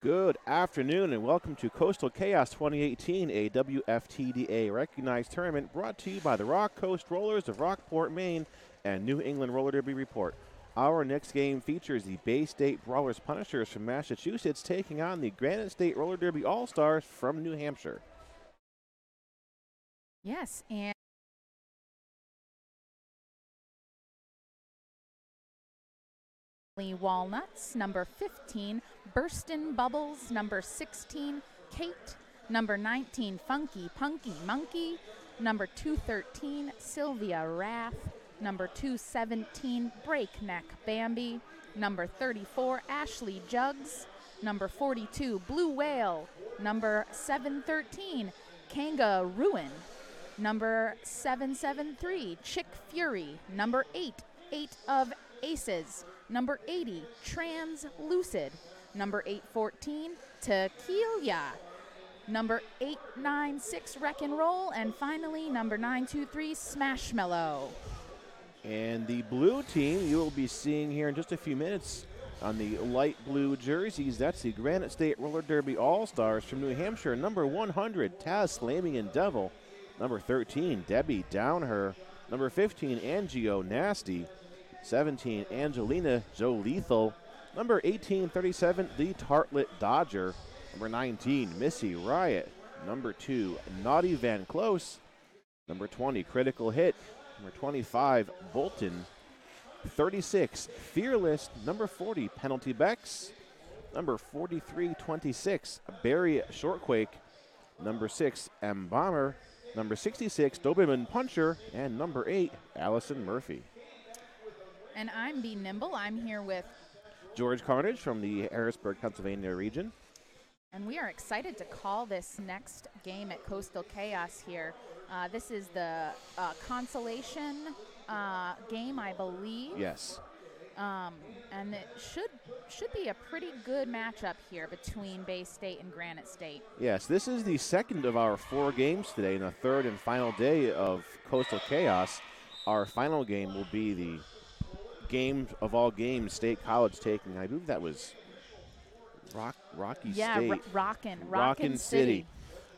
Good afternoon and welcome to Coastal Chaos 2018, a WFTDA-Recognized Tournament brought to you by the Rock Coast Rollers of Rockport, Maine and New England Roller Derby Report. Our next game features the Bay State Brawlers Punishers from Massachusetts taking on the Granite State Roller Derby All-Stars from New Hampshire. Yes, and Walnuts, number 15, Burstin' Bubbles, number 16, Kate, number 19, Funky Punky Monkey, number 213, Sylvia Wrath, number 217, Breakneck Bambi, number 34, Ashley Jugs, number 42, Blue Whale, number 713, Kangarooin, number 773, Chick Fury, number 8, 8 of Aces, number 80, Translucid, number 814, Tequila, number 896, Wreck and Roll, and finally number 923, Smashmallow. And the blue team you will be seeing here in just a few minutes on the light blue jerseys. That's the Granite State Roller Derby All-Stars from New Hampshire. Number 100, Taz Flaming Devil. Number 13, Debbie Downher. Number 15, Angio Nasty. 17, Angelina Joe Lethal. Number 18, 37, The Tartlet Dodger. Number 19, Missy Riot. Number 2, Naughty Van Close. Number 20, Critical Hit. Number 25, Bolton. 36, Fearless. Number 40, Penalty Bex. Number 43, 26, Barry Shortquake. Number 6, M. Bomber. Number 66, Doberman Puncher. And number 8, Allison Murphy. And I'm B. Nimble. I'm here with George Carnage from the Harrisburg, Pennsylvania region. And we are excited to call this next game at Coastal Chaos here. This is the consolation game, I believe. Yes. And it should be a pretty good matchup here between Bay State and Granite State. Yes, this is the second of our 4 games today, and the third and final day of Coastal Chaos. Our final game will be the game of all games, State College taking, I believe that was Rocky State. Yeah, Rockin' City.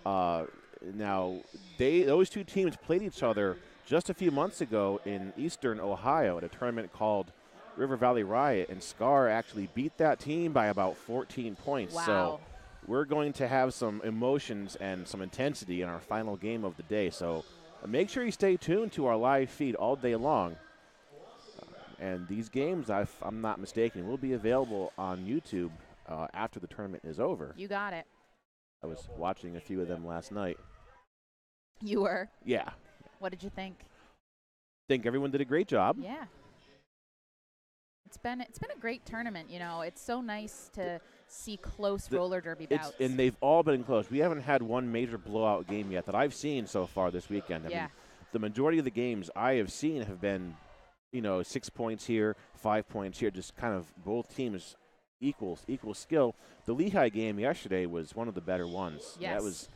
Now, those two teams played each other just a few months ago in eastern Ohio at a tournament called River Valley Riot, and Scar actually beat that team by about 14 points. Wow. So we're going to have some emotions and some intensity in our final game of the day. So make sure you stay tuned to our live feed all day long. And these games, if I'm not mistaken, will be available on YouTube after the tournament is over. You got it. I was watching a few of them last night. You were? Yeah. What did you think? Think everyone did a great job. Yeah. It's been a great tournament. You know, it's so nice to see close roller derby bouts. And they've all been close. We haven't had one major blowout game yet that I've seen so far this weekend. I mean, the majority of the games I have seen have been, 6 points here, 5 points here, just kind of both teams equal skill. The Lehigh game yesterday was one of the better ones. Yes.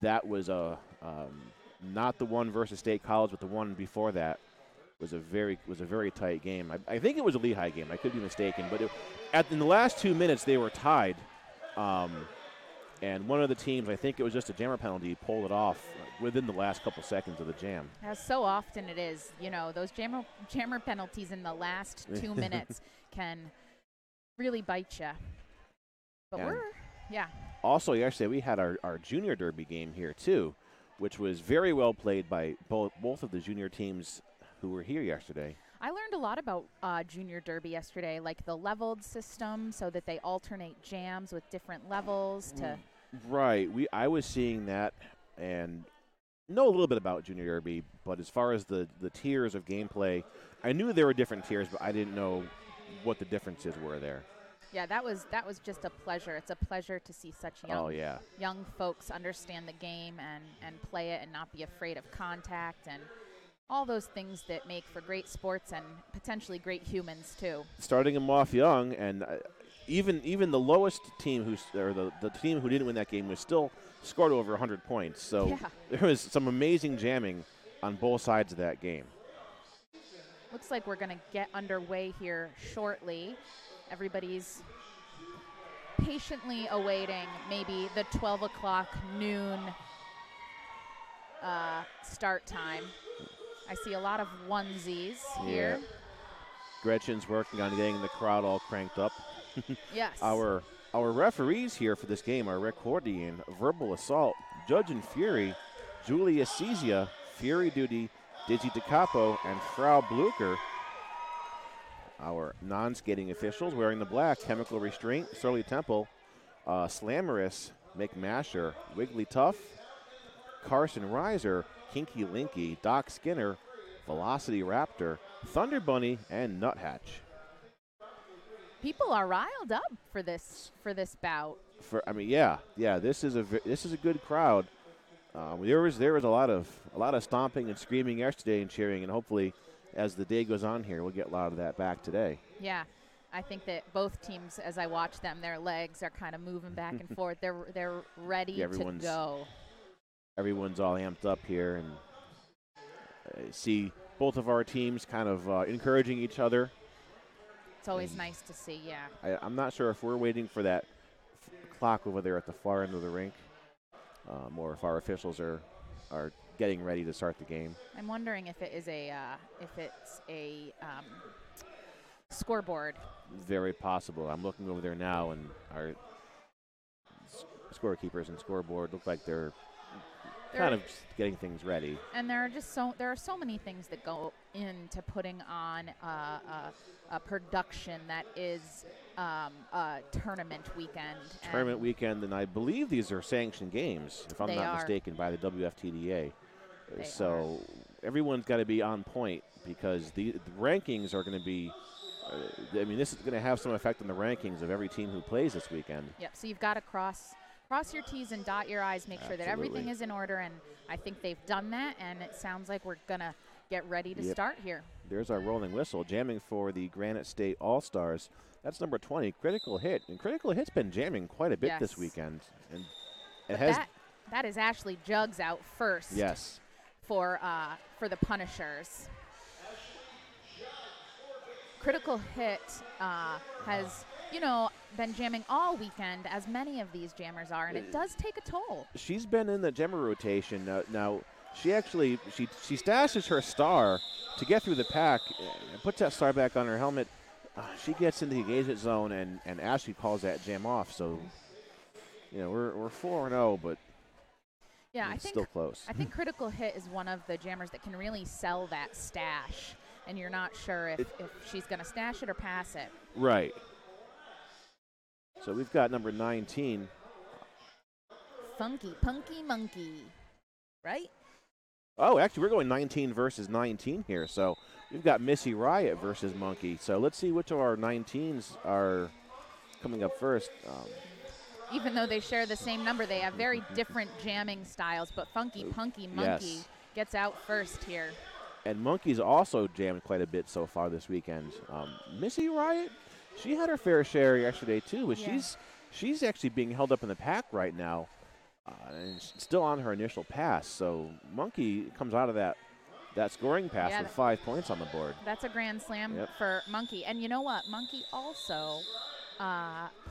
That was not the one versus State College, but the one before that was a very tight game. I think it was a Lehigh game. I could be mistaken, but in the last 2 minutes they were tied, and one of the teams, I think it was just a jammer penalty, pulled it off within the last couple seconds of the jam. As so often it is, those jammer penalties in the last 2 minutes can really bite you. But Also, yesterday we had our junior derby game here too, which was very well played by both of the junior teams who were here yesterday. I learned a lot about junior derby yesterday, like the leveled system, so that they alternate jams with different levels to. Right. I was seeing that and know a little bit about junior derby, but as far as the tiers of gameplay, I knew there were different tiers, but I didn't know what the differences were there. Yeah, that was just a pleasure. It's a pleasure to see such young folks understand the game and play it and not be afraid of contact and all those things that make for great sports and potentially great humans too. Starting them off young, and even the lowest team the team who didn't win that game was still scored over 100 points. So there was some amazing jamming on both sides of that game. Looks like we're going to get underway here shortly. Everybody's patiently awaiting maybe the 12 o'clock noon start time. I see a lot of onesies here. Gretchen's working on getting the crowd all cranked up. Yes. Our referees here for this game are Rick Hordian, Verbal Assault, Judge and Fury, Julia Cesia, Fury Duty, Digi DeCapo, and Frau Blucher. Our non-skating officials wearing the black, Chemical Restraint, Surly Temple, Slammerous, McMasher, Wiggly Tough, Carson Reiser, Kinky Linky, Doc Skinner, Velocity Raptor, Thunder Bunny, and Nuthatch. People are riled up for this bout. This is a good crowd. There was a lot of stomping and screaming yesterday and cheering, and hopefully, as the day goes on here, we'll get a lot of that back today. Yeah, I think that both teams, as I watch them, their legs are kind of moving back and forth. They're ready to go. Everyone's all amped up here, and see both of our teams kind of encouraging each other. It's always nice to see, yeah. I'm not sure if we're waiting for that clock over there at the far end of the rink, or if our officials are getting ready to start the game. I'm wondering if it's a scoreboard. Very possible. I'm looking over there now, and our scorekeepers and scoreboard look like they're kind of just getting things ready. And there are so many things that go into putting on a production that is a tournament weekend. And I believe these are sanctioned games, if I'm not mistaken, by the WFTDA. So everyone's got to be on point, because the rankings are going to be. This is going to have some effect on the rankings of every team who plays this weekend. Yep. So you've got to cross your T's and dot your I's, make sure that everything is in order, and I think they've done that, and it sounds like we're going to get ready to start here. There's our rolling whistle, jamming for the Granite State All-Stars. That's number 20, Critical Hit. And Critical Hit's been jamming quite a bit this weekend. And that is Ashley Jugs out first. Yes. For the Punishers. Critical Hit has, been jamming all weekend, as many of these jammers are, and it does take a toll. She's been in the jammer rotation. Now she actually she stashes her star to get through the pack and puts that star back on her helmet. She gets into the engagement zone, and Ashley calls that jam off. So, we're 4-0, but I think still close. I think Critical Hit is one of the jammers that can really sell that stash, and you're not sure if she's going to stash it or pass it. Right. So we've got number 19. Funky Punky Monkey, right? Oh, actually, we're going 19 versus 19 here. So we've got Missy Riot versus Monkey. So let's see which of our 19s are coming up first. Even though they share the same number, they have very different jamming styles. But Funky Punky Monkey gets out first here. And Monkey's also jammed quite a bit so far this weekend. Missy Riot, she had her fair share yesterday too, but she's actually being held up in the pack right now, and still on her initial pass. So Monkey comes out of that scoring pass with 5 points on the board. That's a grand slam for Monkey. And you know what? Monkey also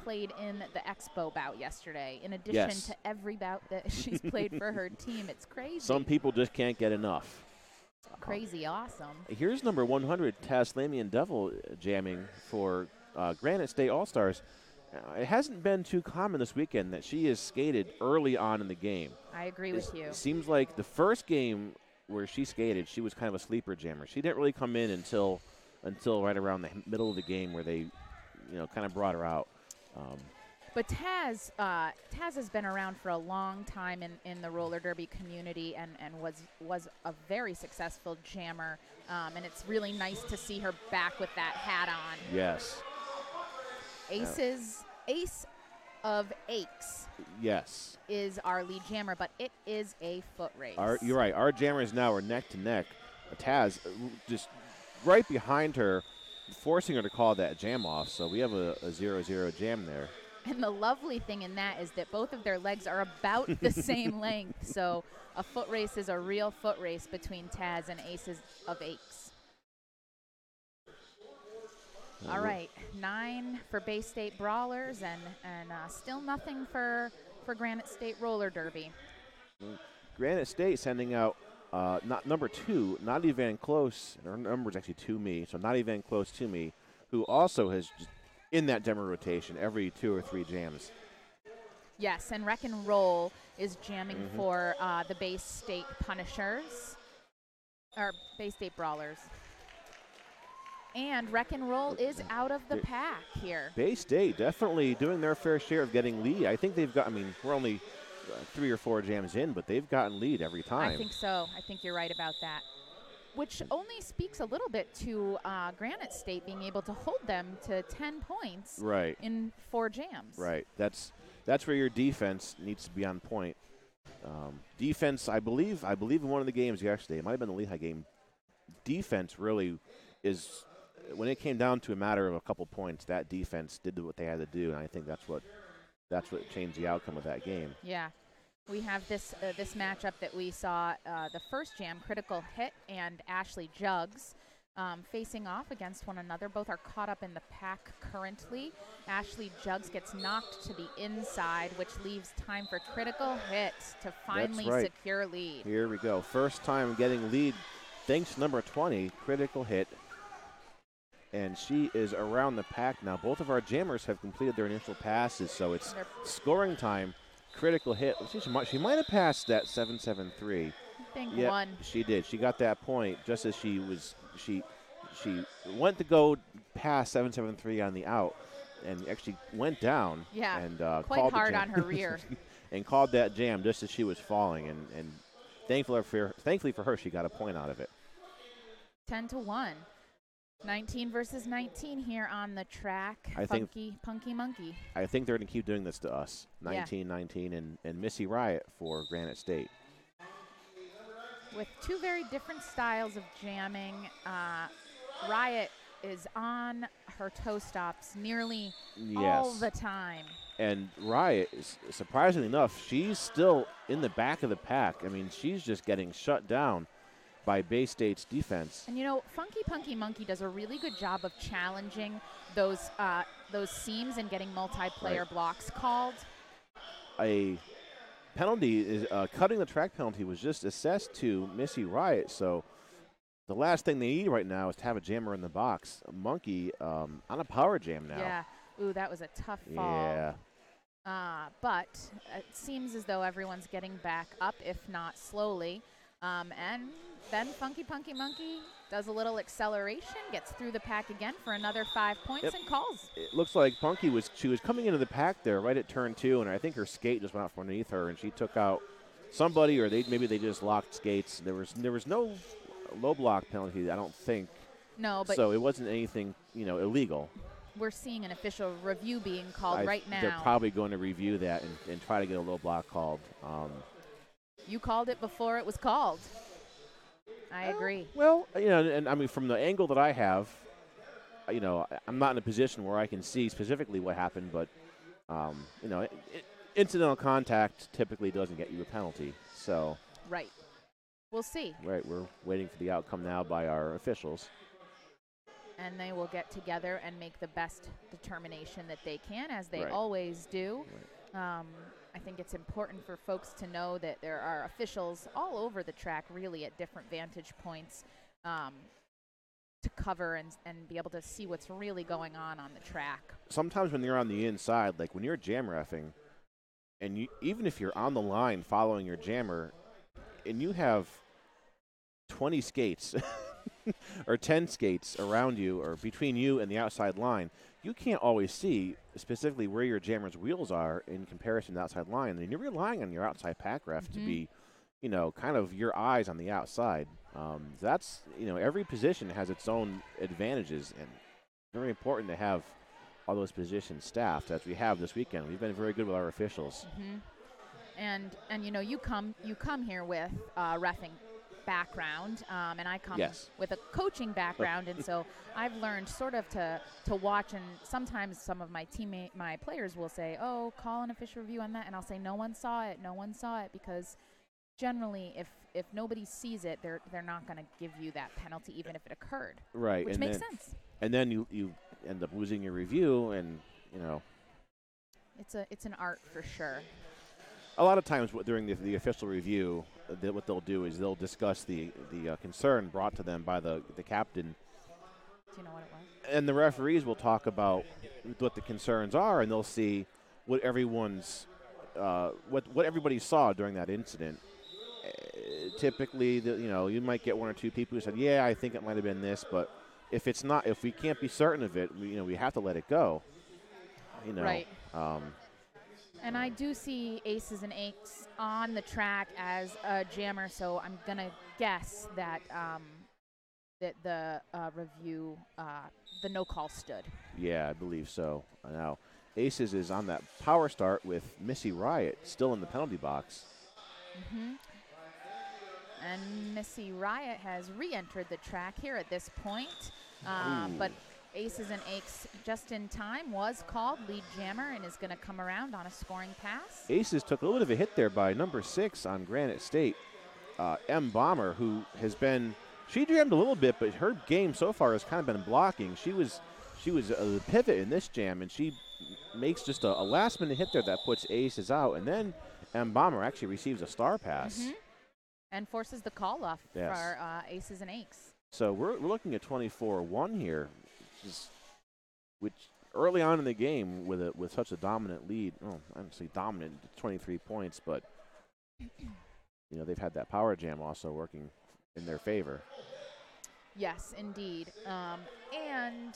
played in the Expo bout yesterday, in addition to every bout that she's played for her team. It's crazy. Some people just can't get enough. Crazy awesome. Here's number 100, Taslamian Devil, jamming for Granite State All-Stars. It hasn't been too common this weekend that she has skated early on in the game. I agree with you. It seems like the first game where she skated, she was kind of a sleeper jammer. She didn't really come in until right around the middle of the game, where they, kind of brought her out. But Taz has been around for a long time in the roller derby community, and was a very successful jammer. And it's really nice to see her back with that hat on. Yes. Ace of Aches. Yes. Is our lead jammer, but it is a foot race. You're right. Our jammers now are neck to neck. Taz just right behind her, forcing her to call that jam off. So we have a 0-0 jam there. And the lovely thing in that is that both of their legs are about the same length. So a foot race is a real foot race between Taz and Aces of Aches. All right, 9 for Bay State Brawlers, and still nothing for Granite State Roller Derby. Granite State sending out not number 2, not even close. Her number is actually to me, so not even close to me, who also has just in that demo rotation every 2 or 3 jams. Yes, and Wreck and Roll is jamming for the Bay State Punishers, or Bay State Brawlers. And Wreck and Roll is out of the pack here. Bay State definitely doing their fair share of getting lead. I think they've got, we're only 3 or 4 jams in, but they've gotten lead every time. I think so. I think you're right about that. Which only speaks a little bit to Granite State being able to hold them to 10 points in 4 jams. Right. That's where your defense needs to be on point. Defense, I believe in one of the games yesterday, it might have been the Lehigh game, defense really is, when it came down to a matter of a couple points, that defense did what they had to do, and I think that's what changed the outcome of that game. Yeah. We have this matchup that we saw the first jam, Critical Hit and Ashley Jugs, facing off against one another. Both are caught up in the pack currently. Ashley Jugs gets knocked to the inside, which leaves time for Critical Hit to finally secure lead. Here we go. First time getting lead thanks to number 20, Critical Hit. And she is around the pack now. Both of our jammers have completed their initial passes, so it's scoring time. Critical Hit. She might have passed that 7-7-3. I think one. She did. She got that point just as she went to go past 7-7-3 on the out and actually went down. Yeah, and quite hard on her rear. And called that jam just as she was falling. And thankfully for her, she got a point out of it. 10-1. 19 versus 19 here on the track. Punky Monkey. I think they're going to keep doing this to us. 19-19 and Missy Riot for Granite State. With 2 very different styles of jamming, Riot is on her toe stops nearly all the time. And Riot, surprisingly enough, she's still in the back of the pack. She's just getting shut down by Bay State's defense. And Funky Punky Monkey does a really good job of challenging those seams and getting multiplayer blocks called. A penalty is cutting the track penalty was just assessed to Missy Riot, so the last thing they need right now is to have a jammer in the box. Monkey on a power jam now. Yeah. Ooh, that was a tough fall. Yeah. But it seems as though everyone's getting back up, if not slowly. And then Funky Punky Monkey does a little acceleration, gets through the pack again for another 5 points and calls. It looks like Punky was coming into the pack there right at turn 2, and I think her skate just went out from underneath her, and she took out somebody, or maybe they just locked skates. There was no low block penalty, I don't think. No, but so it wasn't anything illegal. We're seeing an official review being called right now. They're probably going to review that and try to get a low block called. You called it before it was called. I agree. Well, and from the angle that I have, I'm not in a position where I can see specifically what happened, but, incidental contact typically doesn't get you a penalty. So. Right. We'll see. Right. We're waiting for the outcome now by our officials. And they will get together and make the best determination that they can, as they always do. Right. I think it's important for folks to know that there are officials all over the track, really at different vantage points, to cover and be able to see what's really going on the track. Sometimes when you're on the inside, like when you're jam reffing, and even if you're on the line following your jammer, and you have 20 skates or 10 skates around you or between you and the outside line, you can't always see specifically where your jammer's wheels are in comparison to the outside line. And you're relying on your outside pack ref to be, kind of your eyes on the outside. That's, every position has its own advantages, and very important to have all those positions staffed as we have this weekend. We've been very good with our officials. And you come here with reffing background, and I come with a coaching background, and so I've learned sort of to watch, and sometimes some of my players will say, oh, call an official review on that, and I'll say no one saw it, because generally if nobody sees it, they're not going to give you that penalty even if it occurred. Right. Which makes sense. And then you end up losing your review, and it's an art for sure. A lot of times during the official review, what they'll do is they'll discuss the concern brought to them by the captain. Do you know what it was? And the referees will talk about what the concerns are, and they'll see what everyone's what everybody saw during that incident. Typically, you might get one or two people who said, "Yeah, I think it might have been this," but if we can't be certain of it, we have to let it go. Right. And I do see Aces and Eights on the track as a jammer, so I'm gonna guess that that the review, the no call stood. Yeah, I believe so. Now, Aces is on that power start with Missy Riot still in the penalty box. Mm-hmm. And Missy Riot has re-entered the track here at this point, but Aces and Eights just in time was called lead jammer and is going to come around on a scoring pass. Aces took a little bit of a hit there by number 6 on Granite State, M. Bomber, who has been – she jammed a little bit, but her game so far has kind of been blocking. She was a pivot in this jam, and she makes just a last-minute hit there that puts Aces out, and then M. Bomber actually receives a star pass. Mm-hmm. And forces the call off yes. for Aces and Eights. So we're looking at 24-1 here, which early on in the game with such a dominant lead. Oh, I don't say dominant, 23 points, but they've had that power jam also working in their favor. Yes, indeed. And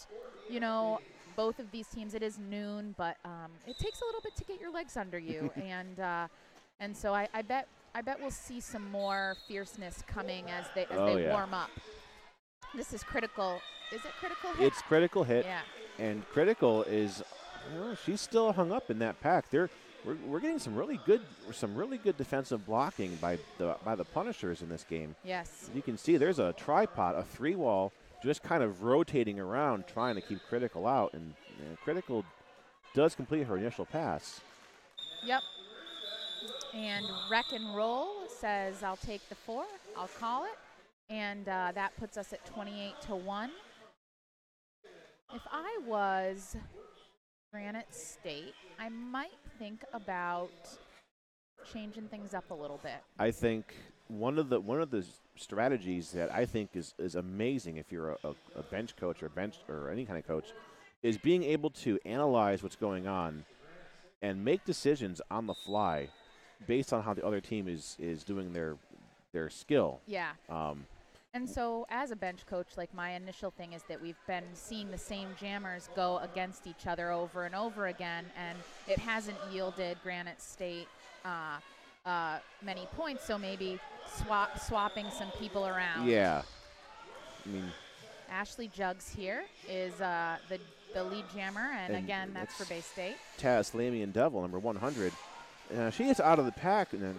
both of these teams, it is noon, but it takes a little bit to get your legs under you, and so I bet we'll see some more fierceness coming as they warm up. This is critical. Is it critical hit? It's critical hit. Yeah. And critical is, she's still hung up in that pack. We're getting some really good defensive blocking by the Punishers in this game. Yes. You can see there's a tripod, a 3-wall, just kind of rotating around trying to keep critical out, and critical does complete her initial pass. Yep. And Wreck and Roll says, "I'll take the 4. I'll call it." And that puts us at 28-1. If I was Granite State, I might think about changing things up a little bit. I think one of the strategies that I think is amazing if you're a bench coach or any kind of coach is being able to analyze what's going on and make decisions on the fly based on how the other team is doing their skill. Yeah. And so as a bench coach, like, my initial thing is that we've been seeing the same jammers go against each other over and over again, and it hasn't yielded Granite State many points, so maybe swapping some people around. Yeah. I mean, Ashley Jugs here is the lead jammer, and again, that's for Bay State. Taz Lamian Devil, number 100. She gets out of the pack and then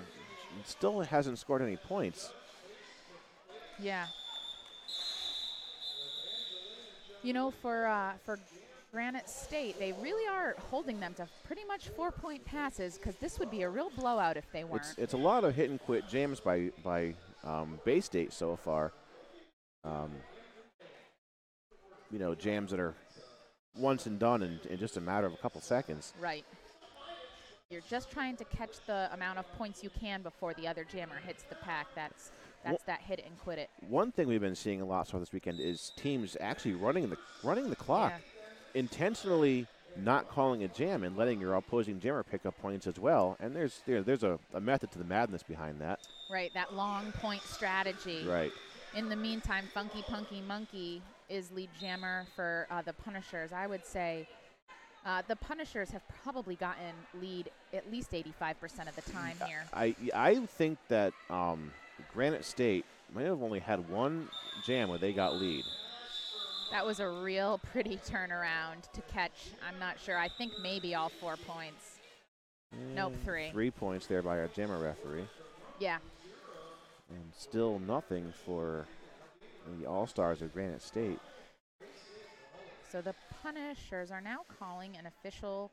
still hasn't scored any points. Yeah. For Granite State, they really are holding them to pretty much 4-point passes, because this would be a real blowout if they weren't. It's a lot of hit and quit jams by Bay State so far. Jams that are once and done in just a matter of a couple seconds. Right. You're just trying to catch the amount of points you can before the other jammer hits the pack. That's that hit and quit it. One thing we've been seeing a lot so this weekend is teams actually running the clock, intentionally not calling a jam and letting your opposing jammer pick up points as well. And there's a method to the madness behind that. Right, that long point strategy. Right. In the meantime, Funky Punky Monkey is lead jammer for the Punishers. I would say the Punishers have probably gotten lead at least 85% of the time here. I think that Granite State might have only had one jam where they got lead. That was a real pretty turnaround to catch. I'm not sure. I think maybe all 4 points. Nope, 3. 3 points there by our jammer referee. Yeah. And still nothing for the All-Stars of Granite State. So the Punishers are now calling an official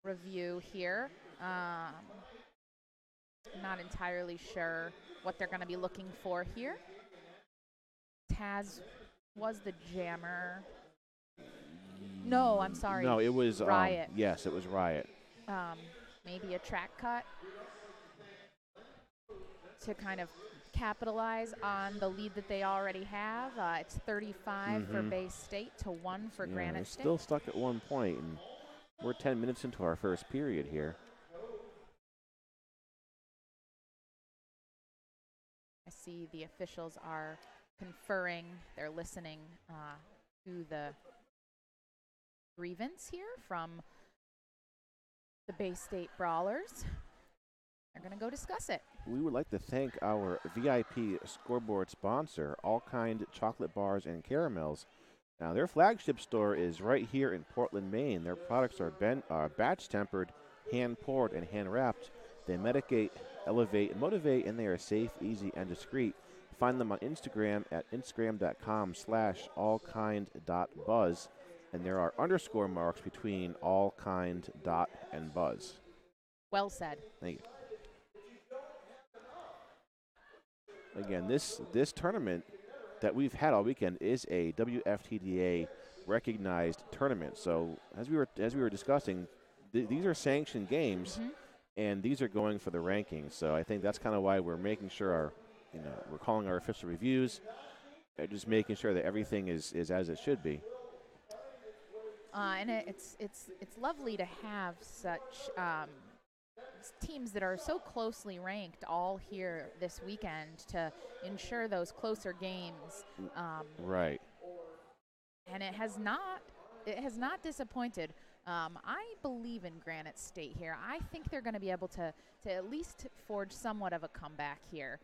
review here. I'm not entirely sure what they're going to be looking for here. Taz was the jammer. No, I'm sorry. No, it was Riot. Yes, it was Riot. Maybe a track cut to kind of capitalize on the lead that they already have. It's 35 for Bay State to 1 for Granite State. Still stuck at 1 point, and we're 10 minutes into our first period here. I see the officials are conferring. They're listening to the grievance here from the Bay State Brawlers. They're going to go discuss it. We would like to thank our VIP scoreboard sponsor, All Kind Chocolate Bars and Caramels. Now, their flagship store is right here in Portland, Maine. Their products are batch-tempered, hand-poured, and hand-wrapped. They medicate, elevate, and motivate, and they are safe, easy, and discreet. Find them on Instagram at instagram.com/allkind.buzz. And there are underscore marks between allkind and buzz. Well said. Thank you. Again, this tournament that we've had all weekend is a WFTDA recognized tournament. So as we were discussing, these are sanctioned games, and these are going for the rankings. So I think that's kind of why we're making sure we're calling our official reviews, just making sure that everything is as it should be. And it's lovely to have such teams that are so closely ranked all here this weekend to ensure those closer games. Right. And it has not disappointed. I believe in Granite State here. I think they're going to be able to at least forge somewhat of a comeback here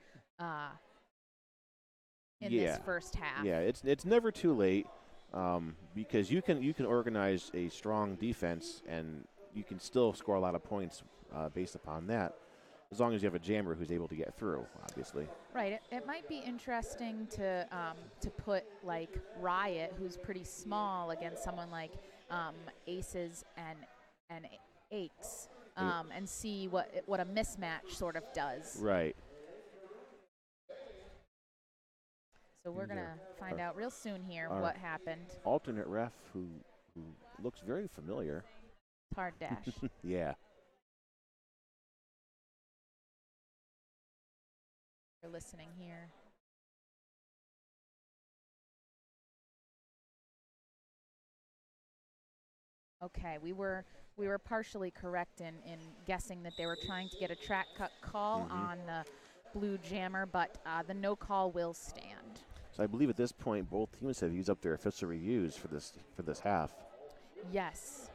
in this first half. Yeah, it's never too late because you can organize a strong defense and you can still score a lot of points based upon that, as long as you have a jammer who's able to get through, obviously. Right. It might be interesting to put like Riot, who's pretty small, against someone like Aces and Aches, and see what a mismatch sort of does. Right. So we're gonna find out real soon here what happened. Alternate ref who looks very familiar. Hard dash. Yeah. They're listening here. Okay, we were partially correct in guessing that they were trying to get a track cut call on the blue jammer, but the no call will stand. So I believe at this point both teams have used up their official reviews for this half. Yes.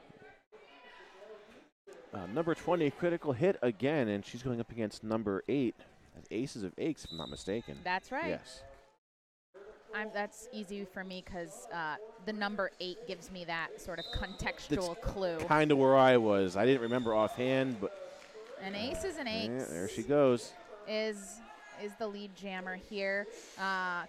Number 20, critical hit again, and she's going up against number 8, Aces of Aches, if I'm not mistaken. That's right. Yes. That's easy for me because the number 8 gives me that sort of contextual clue. Kind of where I was. I didn't remember offhand, but. And Aces and Aches. Yeah, there she goes. Is the lead jammer here.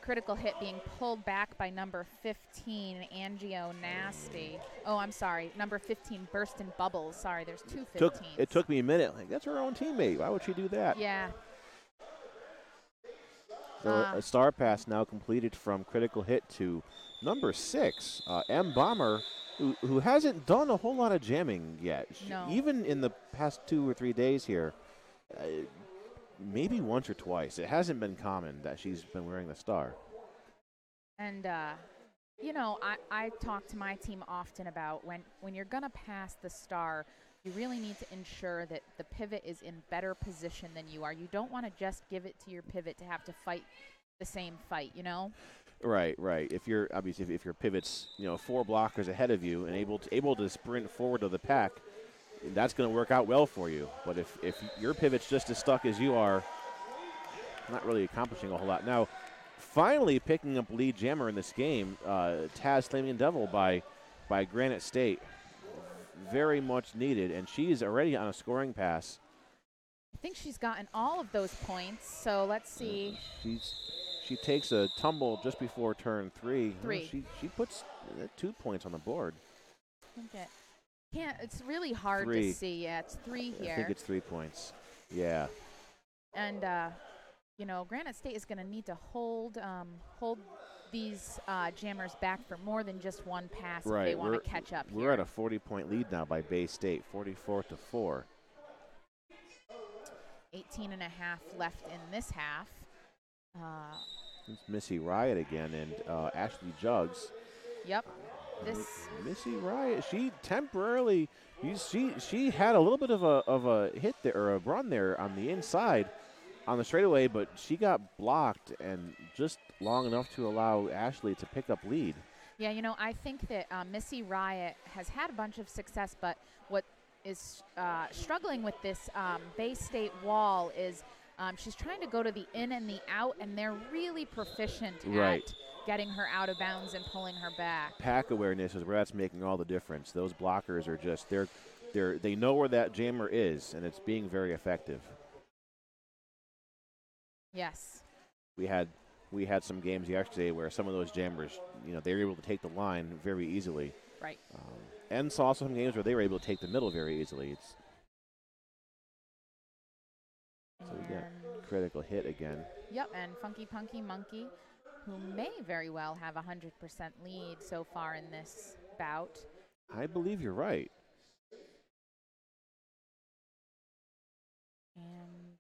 Critical hit being pulled back by number 15, Angio Nasty. Oh, I'm sorry. Number 15, Burst in Bubbles. Sorry, there's two 15s. It took me a minute. Like, that's her own teammate. Why would she do that? Yeah. So a star pass now completed from critical hit to number 6, M. Bomber, who hasn't done a whole lot of jamming yet. No. Even in the past 2 or 3 days here, maybe once or twice. It hasn't been common that she's been wearing the star. And, I talk to my team often about when you're going to pass the star, you really need to ensure that the pivot is in better position than you are. You don't want to just give it to your pivot to have to fight the same fight, Right. If your pivot's 4 blockers ahead of you and able to sprint forward to the pack, that's going to work out well for you. But if your pivot's just as stuck as you are, not really accomplishing a whole lot. Now, finally picking up lead jammer in this game, Taz Flaming Devil by Granite State. Very much needed, and she's already on a scoring pass. I think she's gotten all of those points, so let's see. She takes a tumble just before turn 3. She puts 2 points on the board. It's really hard 3. to see. Yeah, it's 3 here. I think it's 3 points. Yeah. And Granite State is going to need to hold these jammers back for more than just one pass right. if they want to catch up We're at a 40-point lead now by Bay State, 44-4. 18 and a half left in this half. It's Missy Riot again and Ashley Jugs. Yep. Missy Riot, she temporarily, she had a little bit of a hit there, or a run there on the inside on the straightaway, but she got blocked and just long enough to allow Ashley to pick up lead. Yeah, I think that Missy Riot has had a bunch of success, but what is struggling with this Bay State wall is she's trying to go to the in and the out, and they're really proficient at getting her out of bounds and pulling her back. Pack awareness is where that's making all the difference. Those blockers are just, they know where that jammer is, and it's being very effective. Yes. We had some games yesterday where some of those jammers, they were able to take the line very easily. Right. And saw some games where they were able to take the middle very easily. So we got critical hit again. Yep, and Funky Punky Monkey, who may very well have a 100% lead so far in this bout. I believe you're right. And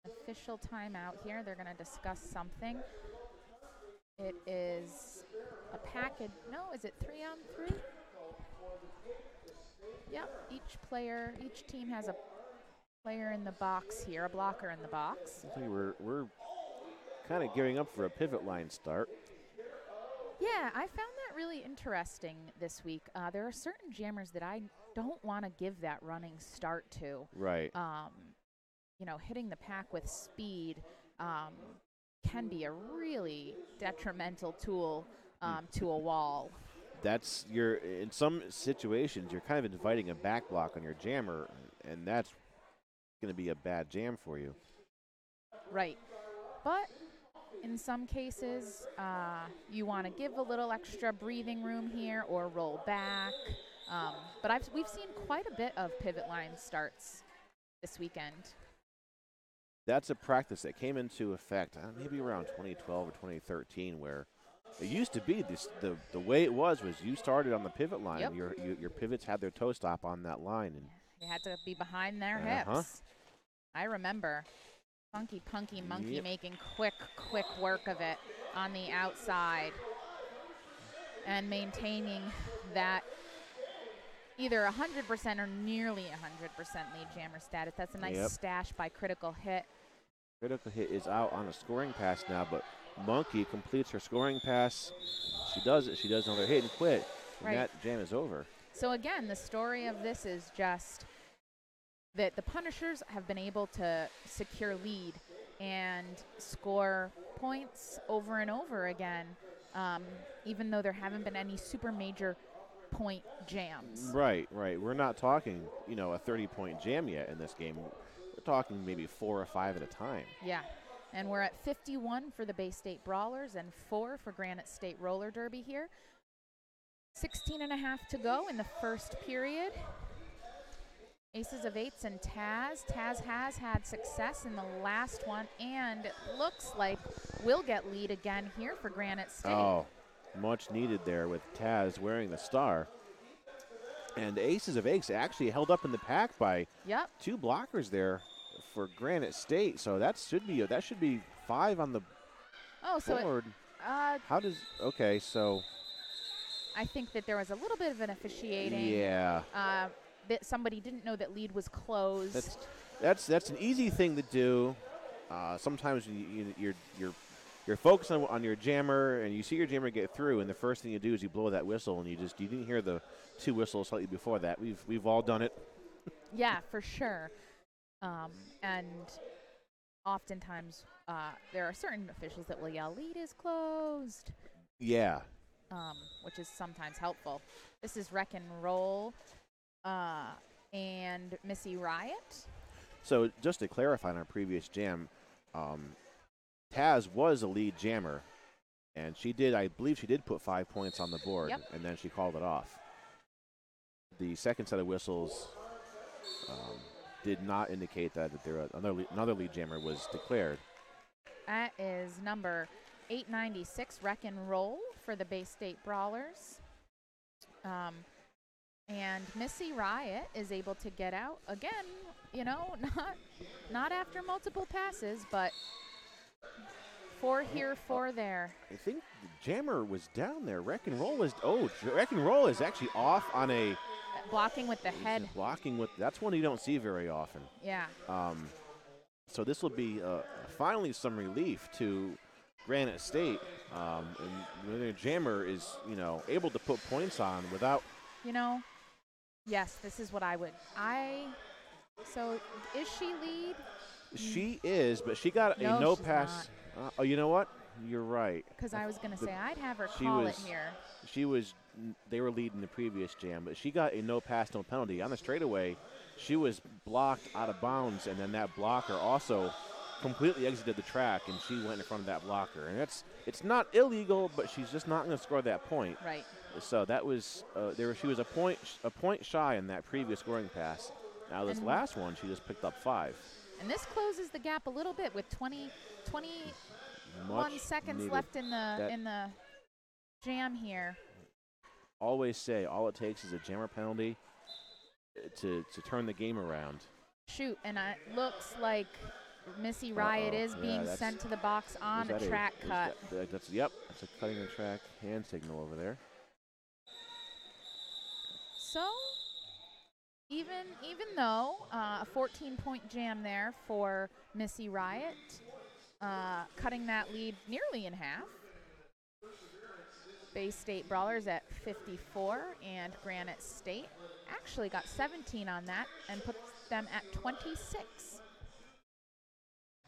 official timeout here. They're going to discuss something. It is a package. No, is it 3-on-3? Yep, each team has a player in the box here, a blocker in the box. I think we're kind of gearing up for a pivot line start. Yeah, I found that really interesting this week. There are certain jammers that I don't want to give that running start to. Right. Hitting the pack with speed can be a really detrimental tool to a wall. In some situations, you're kind of inviting a back block on your jammer, and that's going to be a bad jam for you. Right. But in some cases, you want to give a little extra breathing room here or roll back. But we've seen quite a bit of pivot line starts this weekend. That's a practice that came into effect maybe around 2012 or 2013, where it used to be the way it was you started on the pivot line. Yep. Your pivots had their toe stop on that line, and you had to be behind their hips. I remember Funky Punky Monkey making quick work of it on the outside and maintaining that either 100% or nearly 100% lead jammer status. That's a nice stash by Critical Hit. Critical Hit is out on a scoring pass now, but Monkey completes her scoring pass. She does it. She does another hit and quit, and that jam is over. So again, the story of this is just that the Punishers have been able to secure lead and score points over and over again, even though there haven't been any super major point jams. Right. We're not talking, a 30-point jam yet in this game. We're talking maybe 4 or 5 at a time. Yeah. And we're at 51 for the Bay State Brawlers and 4 for Granite State Roller Derby here. 16 and a half to go in the first period. Aces of Eights and Taz. Taz has had success in the last one and looks like we'll get lead again here for Granite State. Oh, much needed there with Taz wearing the star. And the Aces of Eights actually held up in the pack by 2 blockers there for Granite State. So that should be 5 on the board. So I think that there was a little bit of an officiating. Yeah. That somebody didn't know that lead was closed. That's an easy thing to do. Sometimes you're focused on your jammer, and you see your jammer get through, and the first thing you do is you blow that whistle, and you didn't hear the 2 whistles slightly before that. We've all done it. Yeah, for sure. And oftentimes there are certain officials that will yell, "Lead is closed." Yeah. Which is sometimes helpful. This is Wreck and Roll and Missy Riot. So just to clarify on our previous jam, Taz was a lead jammer, and I believe she did put 5 points on the board, and then she called it off. The second set of whistles did not indicate that another lead jammer was declared. That is number 896 Wreck and Roll for the Bay State Brawlers. And Missy Riot is able to get out again, you know, not after multiple passes, but 4 here, 4 there. I think the jammer was down there. Wreck and Roll is actually off on a blocking with the head. That's one you don't see very often. Yeah. So this will be finally some relief to Granite State, and the jammer is, you know, able to put points on without. You know, yes, this is what I would. So is she lead? She is, but she got a no pass. Oh, you know what? You're right. Because I was going to say I'd have her call it here. They were leading the previous jam, but she got a no pass, no penalty on the straightaway. She was blocked out of bounds, and then that blocker also completely exited the track, and she went in front of that blocker. And it's not illegal, but she's just not going to score that point. Right. So that was she was a point shy in that previous scoring pass. Now this last one, she just picked up 5. And this closes the gap a little bit with 21 seconds needed. Left in the jam here. Always say all it takes is a jammer penalty to turn the game around. Shoot, and it looks like Missy Riot is being sent to the box on a track cut. That's a cutting the track hand signal over there. So even though a 14-point jam there for Missy Riot, cutting that lead nearly in half. Bay State Brawlers at 54, and Granite State actually got 17 on that and puts them at 26.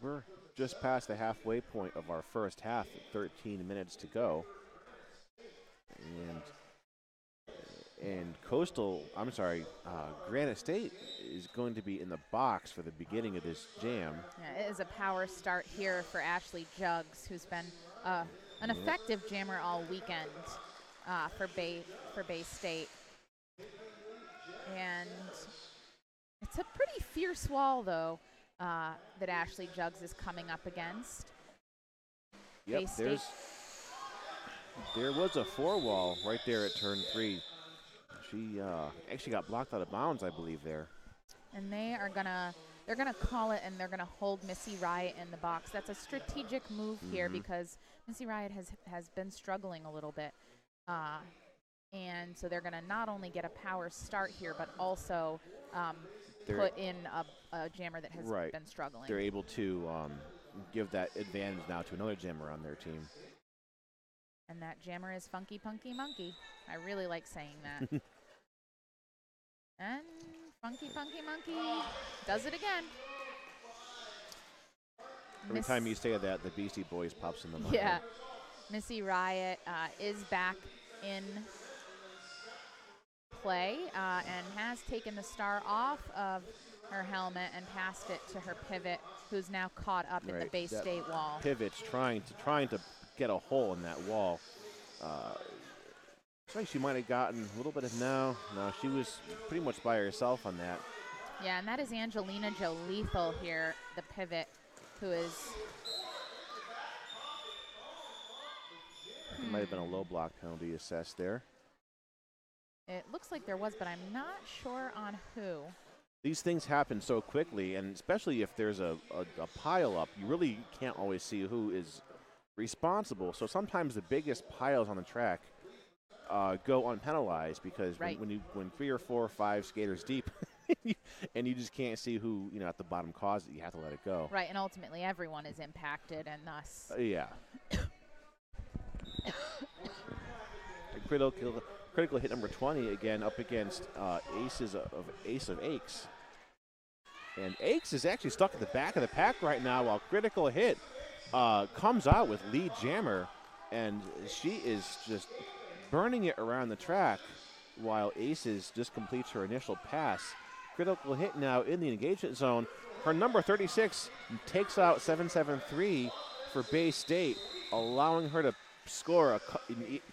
We're just past the halfway point of our first half, 13 minutes to go. And Granite State is going to be in the box for the beginning of this jam. Yeah, it is a power start here for Ashley Jugs, who's been an effective jammer all weekend for Bay State. And it's a pretty fierce wall, though, that Ashley Jugs is coming up against. Yep, there was a 4-wall right there at turn 3. She actually got blocked out of bounds, I believe, there. And they're gonna call it, and they're gonna hold Missy Riot in the box. That's a strategic move here because Missy Riot has been struggling a little bit, and so they're gonna not only get a power start here, but also put in a jammer that has been struggling. They're able to give that advantage now to another jammer on their team. And that jammer is Funky Punky Monkey. I really like saying that. And Funky Punky Monkey does it again. Every time you say that, the Beastie Boys pops in the mind. Yeah. Missy Riot is back in play and has taken the star off of her helmet and passed it to her pivot, who's now caught up in the Bay State wall. Pivot's trying to get a hole in that wall. Looks like she might have gotten a little bit of no, she was pretty much by herself on that. Yeah, and that is Angelina Joe Lethal here, the pivot, who is. There might have been a low block penalty assessed there. It looks like there was, but I'm not sure on who. These things happen so quickly, and especially if there's a pile up, you really can't always see who is responsible. So sometimes the biggest piles on the track go unpenalized because when 3 or 4 or 5 skaters deep and you just can't see who at the bottom caused it, you have to let it go. Right, and ultimately everyone is impacted, and thus. Yeah. Critical hit number 20 again up against Ace of Aches. And Aches is actually stuck at the back of the pack right now while Critical Hit comes out with lead jammer, and she is just burning it around the track while Aces just completes her initial pass. Critical Hit now in the engagement zone. Her number 36 takes out 773 for Bay State, allowing her to score a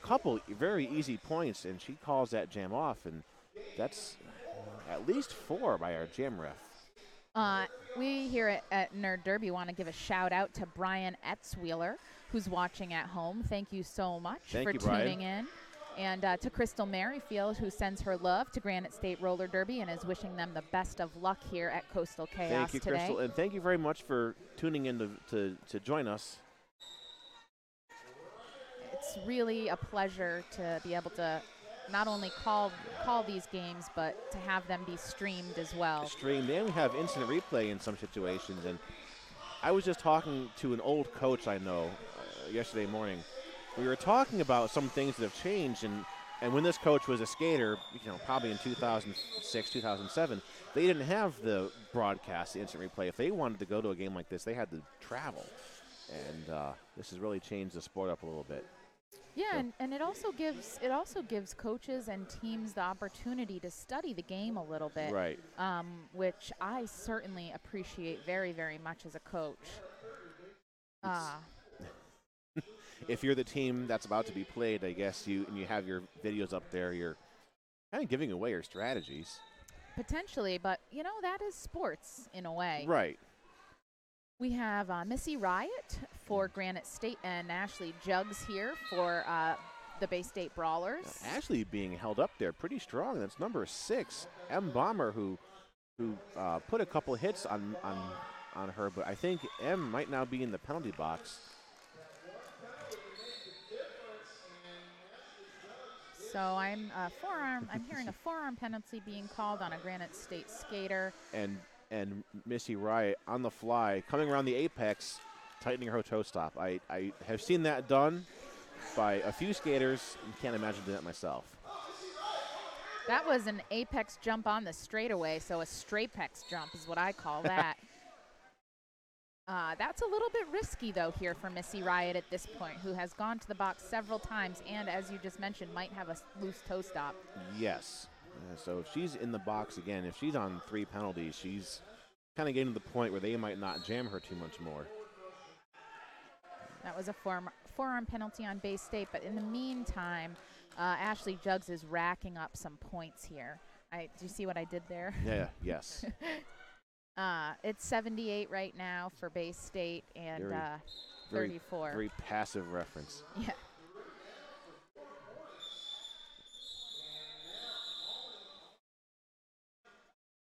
couple very easy points, and she calls that jam off, and that's at least 4 by our jam ref. We here at Nerd Derby want to give a shout out to Brian Etzweiler, who's watching at home. Thank you so much for tuning in. And to Crystal Merrifield, who sends her love to Granite State Roller Derby and is wishing them the best of luck here at Coastal Chaos Thank you, today. Crystal, and thank you very much for tuning in to join us. It's really a pleasure to be able to not only call these games, but to have them be streamed as well. Streamed, and we have instant replay in some situations. And I was just talking to an old coach I know yesterday morning. We were talking about some things that have changed, and when this coach was a skater, probably in 2006, 2007, they didn't have the broadcast, the instant replay. If they wanted to go to a game like this, they had to travel, and this has really changed the sport up a little bit. Yeah, and it also gives coaches and teams the opportunity to study the game a little bit, right? Which I certainly appreciate very, very much as a coach. If you're the team that's about to be played, I guess you have your videos up there, you're kind of giving away your strategies. Potentially, but that is sports in a way. Right. We have Missy Riot for Granite State and Ashley Jugs here for the Bay State Brawlers. Ashley being held up there pretty strong. That's number 6, M. Bomber, who put a couple hits on her, but I think M might now be in the penalty box. So I'm hearing a forearm penalty being called on a Granite State skater. And Missy Riot on the fly, coming around the apex, tightening her toe stop. I have seen that done by a few skaters and can't imagine doing that myself. That was an apex jump on the straightaway, so a straight-pex jump is what I call that. That's a little bit risky, though, here for Missy Riot at this point, who has gone to the box several times and, as you just mentioned, might have a loose toe stop. Yes. So if she's in the box again, if she's on 3 penalties, she's kind of getting to the point where they might not jam her too much more. That was a forearm penalty on Bay State, but in the meantime, Ashley Jugs is racking up some points here. Do you see what I did there? Yeah, yes. It's 78 right now for Bay State and 34. Very passive reference. Yeah.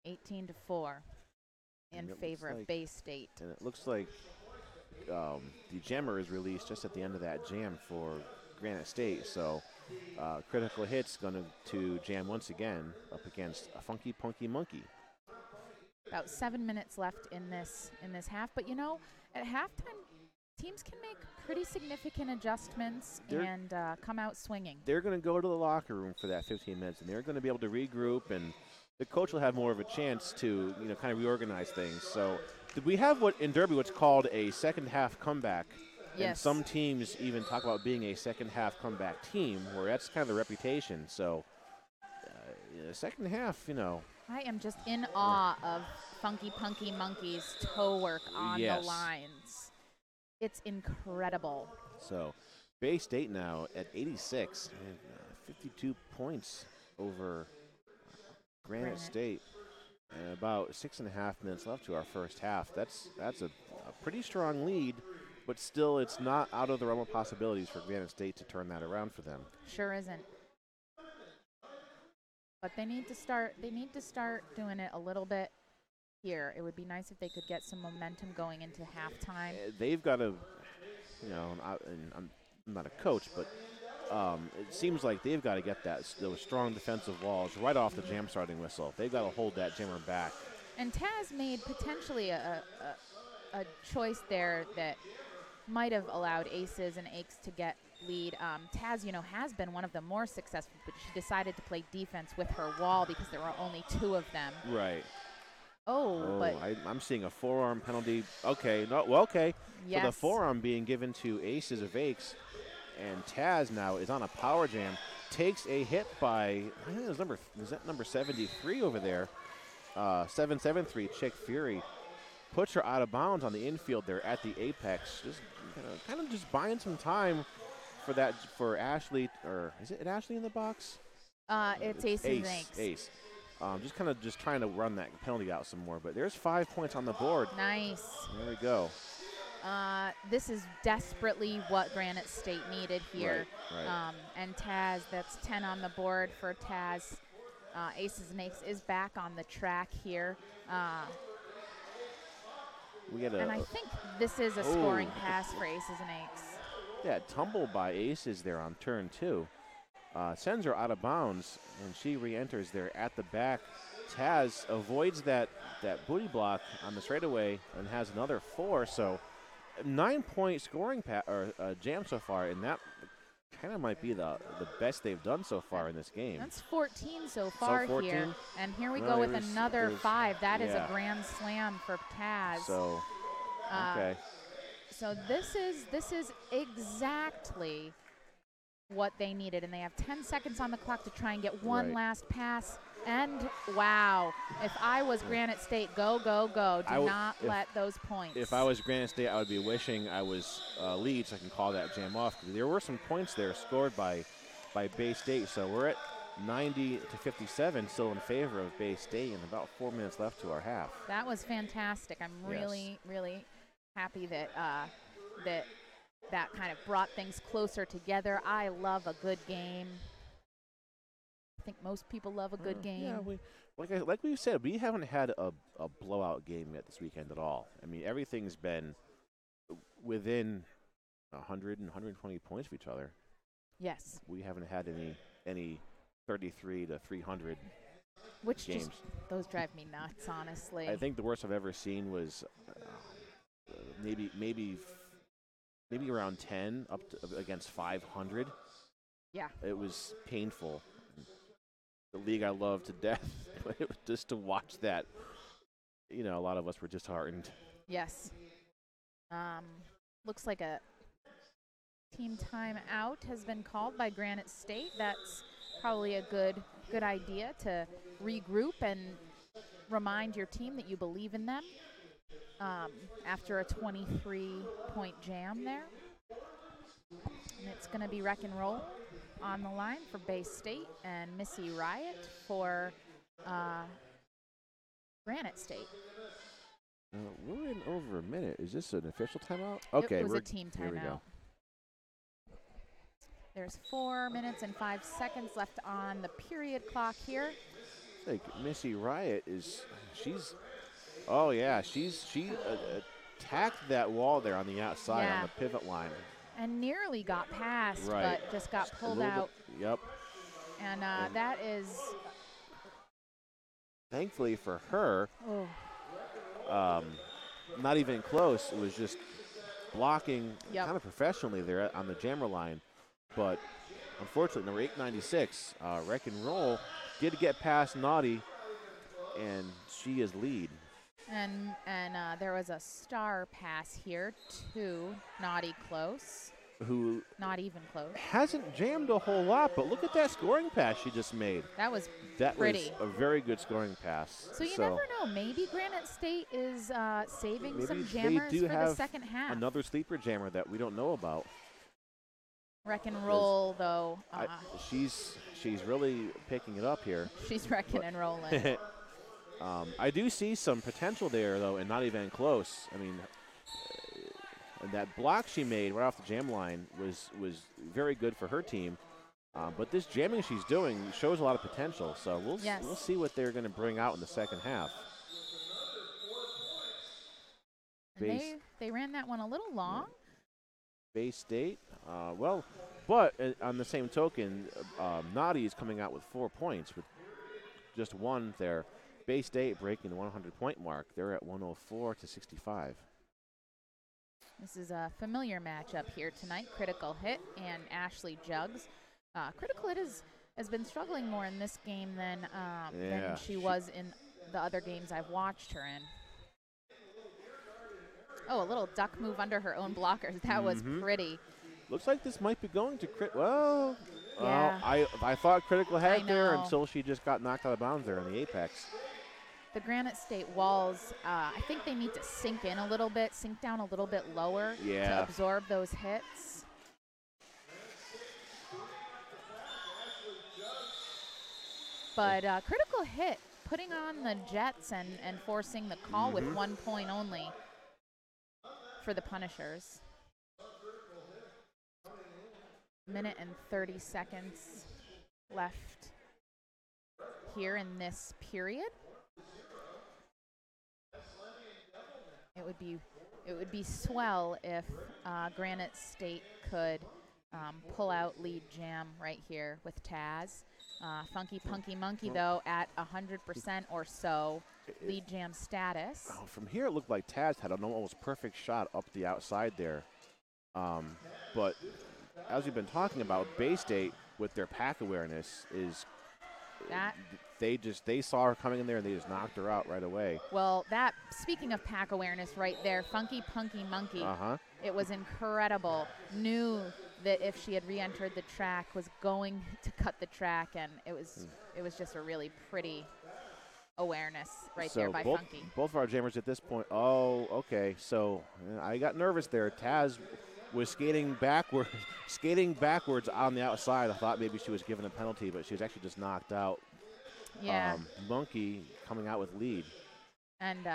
(18-4) in favor of Bay State. And it looks like the jammer is released just at the end of that jam for Granite State. So critical hits going to jam once again up against a Funky Punky Monkey. About 7 minutes left in this half, but at halftime, teams can make pretty significant adjustments and come out swinging. They're going to go to the locker room for that 15 minutes, and they're going to be able to regroup, and the coach will have more of a chance to kind of reorganize things. So we have what's called a second half comeback. Yes. And some teams even talk about being a second half comeback team, where that's kind of the reputation. So second half, I am just in awe of Funky Punky Monkey's toe work on the lines. It's incredible. So Bay State now at 86, 52 points over Granite State. And about 6.5 minutes left to our first half. That's a pretty strong lead, but still it's not out of the realm of possibilities for Granite State to turn that around for them. Sure isn't. But they need to start doing it a little bit here. It would be nice if they could get some momentum going into halftime. They've got to, I'm not a coach, but it seems like they've got to get those strong defensive walls right off the jam starting whistle. They've got to hold that jammer back. And Taz made potentially a choice there that might have allowed Aces and Aches to get lead. Taz, has been one of the more successful, but she decided to play defense with her wall because there were only 2 of them. Right. But I'm seeing a forearm penalty. Okay, okay. Yes. So the forearm being given to Aces of Aches, and Taz now is on a power jam. Takes a hit by, I think it was number 73 over there. 773 Chick Fury puts her out of bounds on the infield there at the apex. Just kind of just buying some time for Ashley, or is it Ashley in the box? It's Ace and Aches. Ace. just trying to run that penalty out some more. But there's 5 points on the board. Nice. There we go. This is desperately what Granite State needed here. Right. And Taz, that's 10 on the board for Taz. Aces and Aces is back on the track here. And I think this is a scoring pass for Aces and Aces. Yeah, tumble by Aces there on turn 2. Sends her out of bounds, and she re-enters there at the back. Taz avoids that booty block on the straightaway and has another 4. So 9-point scoring jam so far, and that kind of might be the best they've done so far in this game. That's 14 so far 14? here. And here we go with another 5. That is a grand slam for Taz. So, okay. So this is exactly what they needed, and they have 10 seconds on the clock to try and get one last pass. And wow, if I was Granite State, go, go, go. Do not let those points. If I was Granite State, I would be wishing I was lead so I can call that jam off. There were some points there scored by Bay State, so we're at 90-57 still in favor of Bay State, and about 4 minutes left to our half. That was fantastic. I'm really, really happy that that kind of brought things closer together. I love a good game. I think most people love a good game. Yeah, like we said, we haven't had a blowout game yet this weekend at all. I mean, everything's been within 100 and 120 points of each other. Yes. We haven't had any 33 to 300 Which games. Those drive me nuts, honestly. I think the worst I've ever seen was maybe around 10 up to, against 500. Yeah. It was painful. The league I love to death, but it was just to watch that, a lot of us were disheartened. Yes. Looks like a team timeout has been called by Granite State. That's probably a good idea to regroup and remind your team that you believe in them after a 23-point jam there. And it's going to be wreck and roll on the line for Bay State and Missy Riot for Granite State. We're in over a minute. Is this an official timeout? Okay, it was a team timeout. Here we go. There's 4 minutes and 5 seconds left on the period clock here. Like Missy Riot she attacked that wall there on the outside on the pivot line. And nearly got past, but just got pulled out. Yep. And that is... Thankfully for her, not even close. It was just blocking kind of professionally there on the jammer line. But unfortunately, number 896, Wreck and Roll, did get past Naughty, and she is lead. And there was a star pass here to Naughty Close. Who not even close. Hasn't jammed a whole lot, but look at that scoring pass she just made. That was pretty. Was a very good scoring pass. So you never know. Maybe Granite State is saving some jammers for the second half. Another sleeper jammer that we don't know about. Wreck and Roll, though. She's really picking it up here. She's wrecking and rolling. I do see some potential there, though, and not even close. I mean, that block she made right off the jam line was very good for her team. But this jamming she's doing shows a lot of potential. So we'll see what they're going to bring out in the second half. They ran that one a little long. Bay State, but on the same token, Naughty is coming out with 4 points with just one there. Bay State breaking the 100-point mark. They're at 104-65. This is a familiar matchup here tonight. Critical Hit and Ashley Jugs. Critical Hit has been struggling more in this game than she was in the other games I've watched her in. Oh, a little duck move under her own blockers. That was pretty. Looks like this might be going to Well, I thought Critical had there until she just got knocked out of bounds there in the apex. The Granite State walls, I think they need to sink in a little bit, sink down a little bit lower to absorb those hits. But Critical Hit putting on the jets and forcing the call with 1 point only for the Punishers. Minute and 30 seconds left here in this period. It would be swell if Granite State could pull out lead jam right here with Taz. Funky Punky Monkey, though, at 100% or so lead jam status. From here, it looked like Taz had an almost perfect shot up the outside there. But as we've been talking about, Bay State, with their pack awareness, is that they saw her coming in there and they just knocked her out right away. Well, speaking of pack awareness right there, Funky Punky Monkey, it was incredible. Knew that if she had re-entered the track, was going to cut the track, and it was just a really pretty awareness right there by Funky. Both of our jammers at this point. Oh, okay. So I got nervous there. Taz was skating backwards on the outside. I thought maybe she was given a penalty, but she was actually just knocked out. Yeah. Monkey coming out with lead. And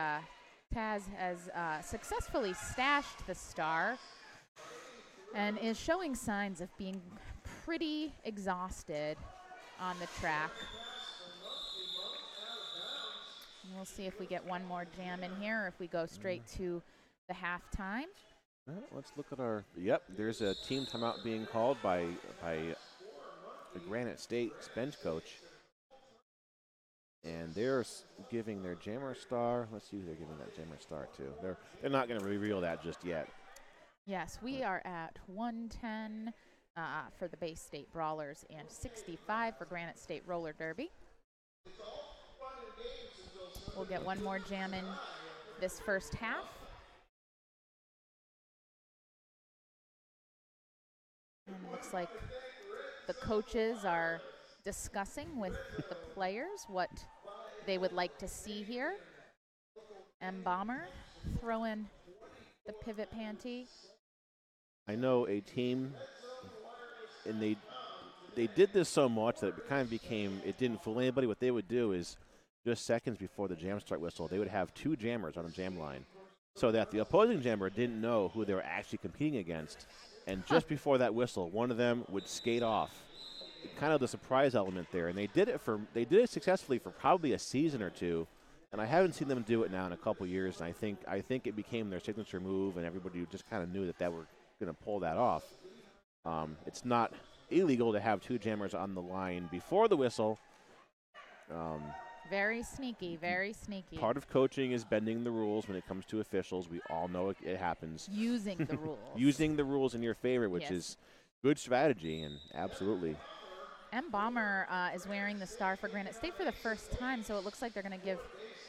Taz has successfully stashed the star and is showing signs of being pretty exhausted on the track. And we'll see if we get one more jam in here or if we go straight to the halftime. Well, let's look at our. Yep, there's a team timeout being called by the Granite State's bench coach. And they're giving their jammer star. Let's see who they're giving that jammer star to. They're not going to reveal that just yet. Yes, we are at 110 for the Bay State Brawlers and 65 for Granite State Roller Derby. We'll get one more jam in this first half. And it looks like the coaches are discussing with the players what they would like to see here. Bomber throw in the pivot panty. I know a team, and they did this so much that it kind of became, it didn't fool anybody. What they would do is just seconds before the jam start whistle, they would have two jammers on a jam line so that the opposing jammer didn't know who they were actually competing against. And just before that whistle, one of them would skate off. Kind of the surprise element there. And they did it successfully for probably a season or two. And I haven't seen them do it now in a couple years. And I think it became their signature move, and everybody just kind of knew that were going to pull that off. It's not illegal to have two jammers on the line before the whistle. Very sneaky, very sneaky. Part of coaching is bending the rules when it comes to officials. We all know it happens. Using the rules. Using the rules in your favor, which is good strategy, and absolutely. Bomber is wearing the star for Granite State for the first time, so it looks like they're going to give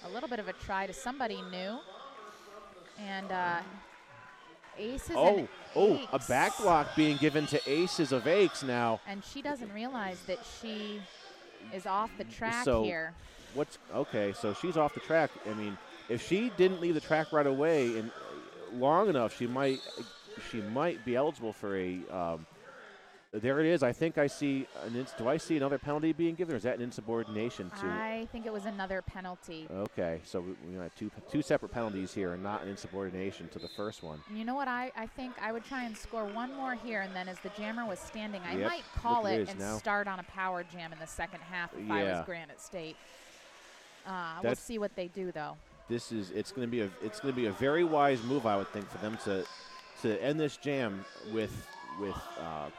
a little bit of a try to somebody new. And Aces and Aches. A back block being given to Aces of Aches now. And she doesn't realize that she is off the track here. So she's off the track. I mean, if she didn't leave the track right away and long enough, she might be eligible for a. There it is. I think I see do I see another penalty being given, or is that an insubordination to? I think it was another penalty. Okay, so we have two separate penalties here, and not an insubordination to the first one. You know what? I think I would try and score one more here, and then as the jammer was standing, I might call it and start on a power jam in the second half if I was Granite State. We'll see what they do, though. It's going to be a very wise move, I would think, for them to end this jam with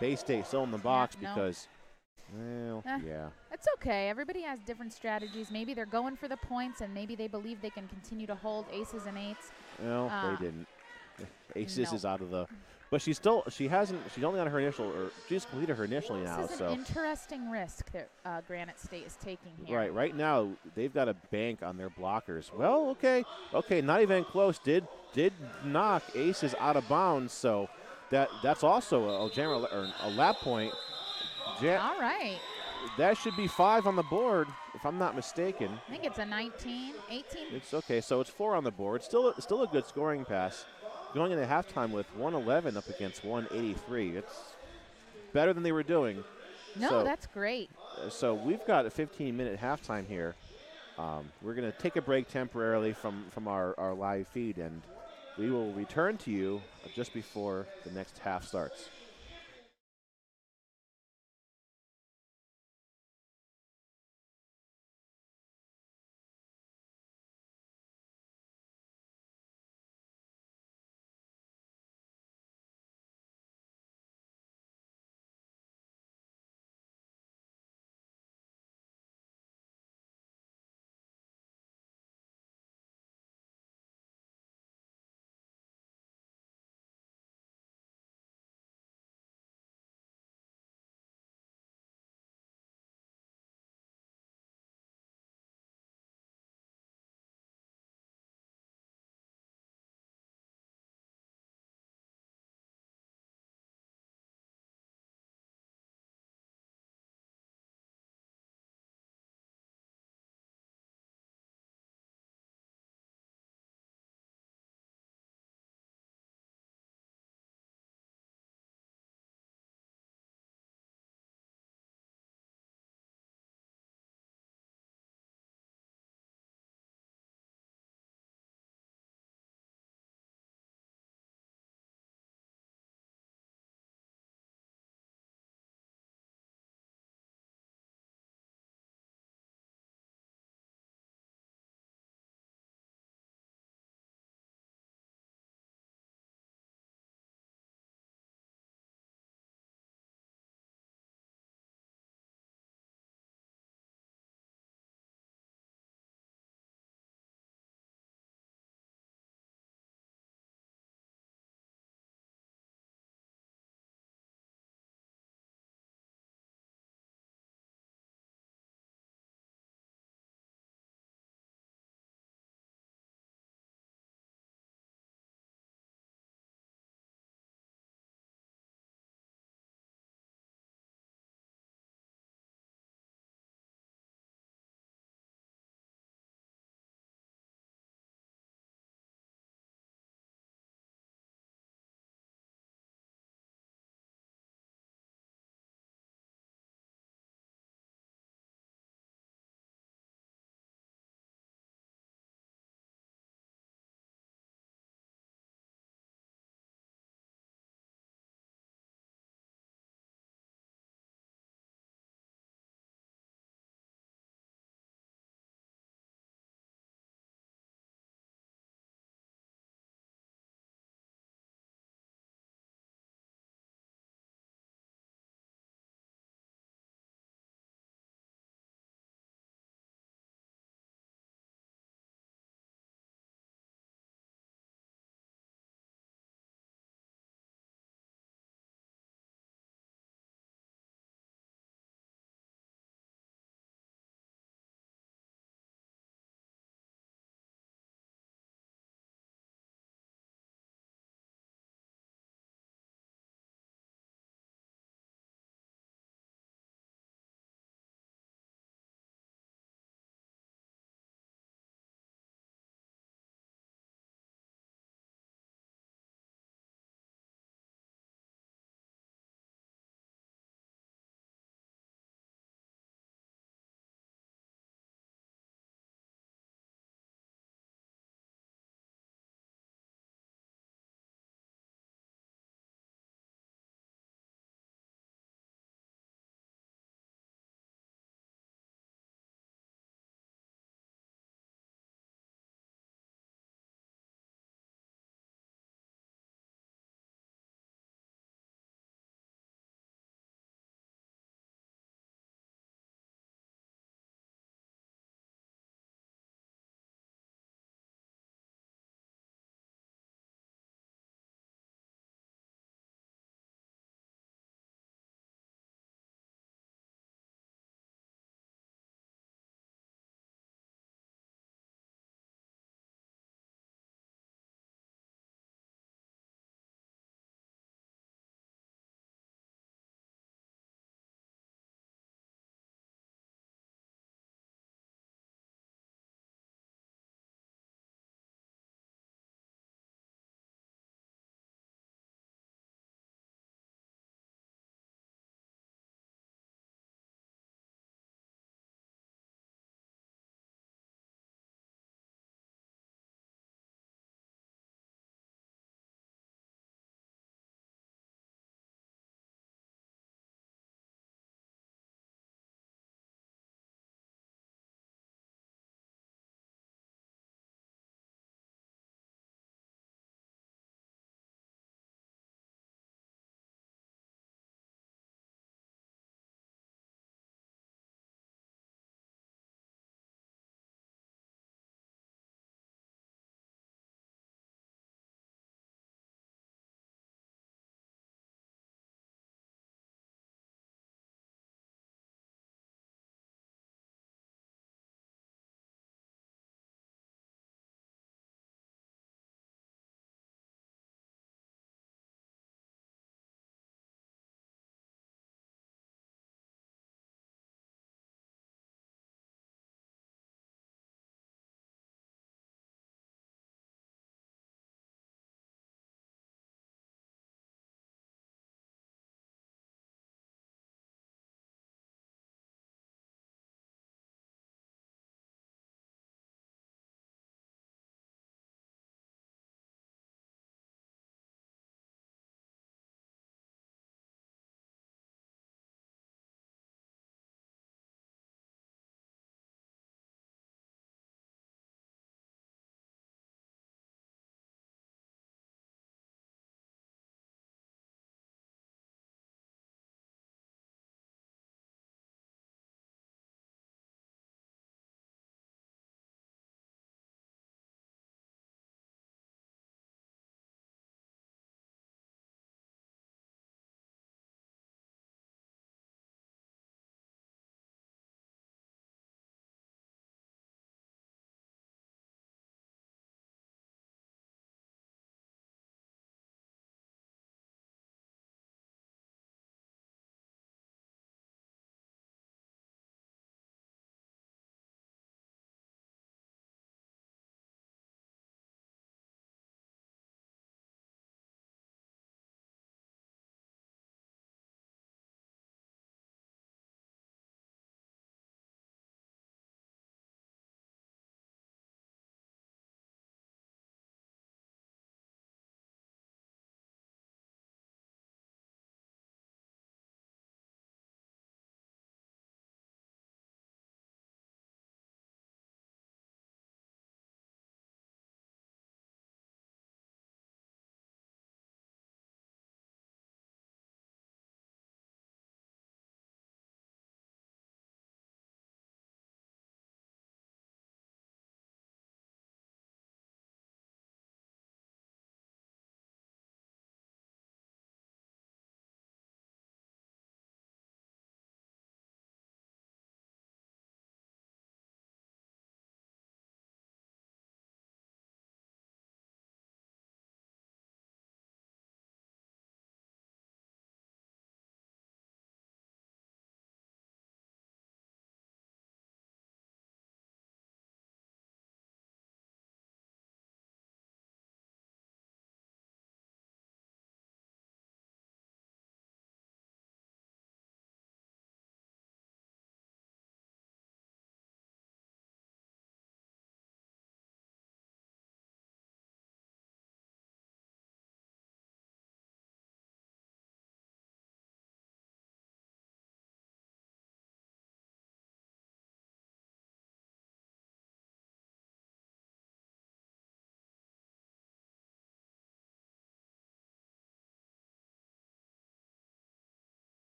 Bay State still in the box because, It's okay. Everybody has different strategies. Maybe they're going for the points, and maybe they believe they can continue to hold Aces and Eights. No, they didn't. Aces is out of the. But she's only on her initial, or she's completed her initially now. This is an interesting risk that Granite State is taking here. Right now they've got a bank on their blockers. Well, okay, not even close. Did knock Aces out of bounds, so that's also a lap point. All right. That should be 5 on the board, if I'm not mistaken. I think it's a 19, 18. It's okay, so it's 4 on the board. Still a good scoring pass. Going into halftime with 111 up against 183. It's better than they were doing. No, that's great. So we've got a 15-minute halftime here. We're going to take a break temporarily from our live feed, and we will return to you just before the next half starts.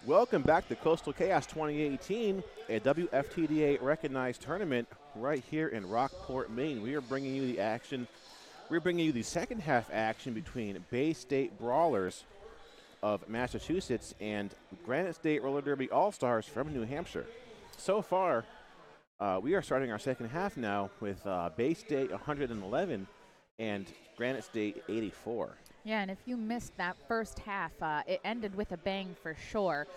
Welcome back to Coastal Chaos 2018, a WFTDA-Recognized Tournament right here in Rockport, Maine. We are bringing you the action. We're bringing you the second half action between Bay State Brawlers of Massachusetts and Granite State Roller Derby All-Stars from New Hampshire. So far, we are starting our second half now with Bay State 111 and Granite State 84. Yeah, and if you missed that first half, it ended with a bang for sure.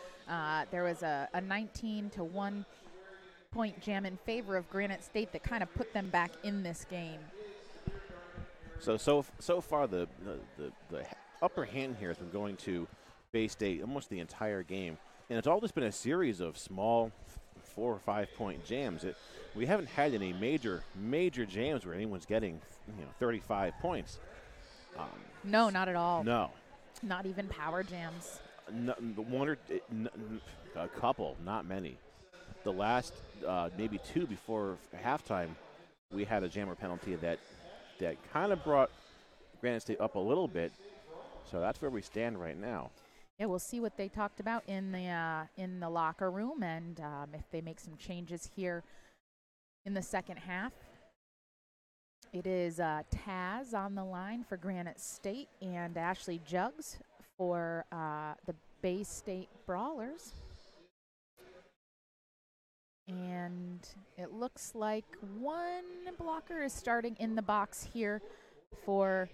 There was a 19-1 point jam in favor of Granite State that kind of put them back in this game. So far, the upper hand here has been going to Bay State almost the entire game, and it's all just been a series of small 4 or 5 point jams. We haven't had any major jams where anyone's getting 35 points. No, not at all. No. Not even power jams. No, a couple, not many. The last maybe 2 before halftime, we had a jammer penalty that kind of brought Granite State up a little bit. So that's where we stand right now. Yeah, we'll see what they talked about in the locker room, and if they make some changes here in the second half. It is Taz on the line for Granite State and Ashley Jugs for the Bay State Brawlers. And it looks like one blocker is starting in the box here for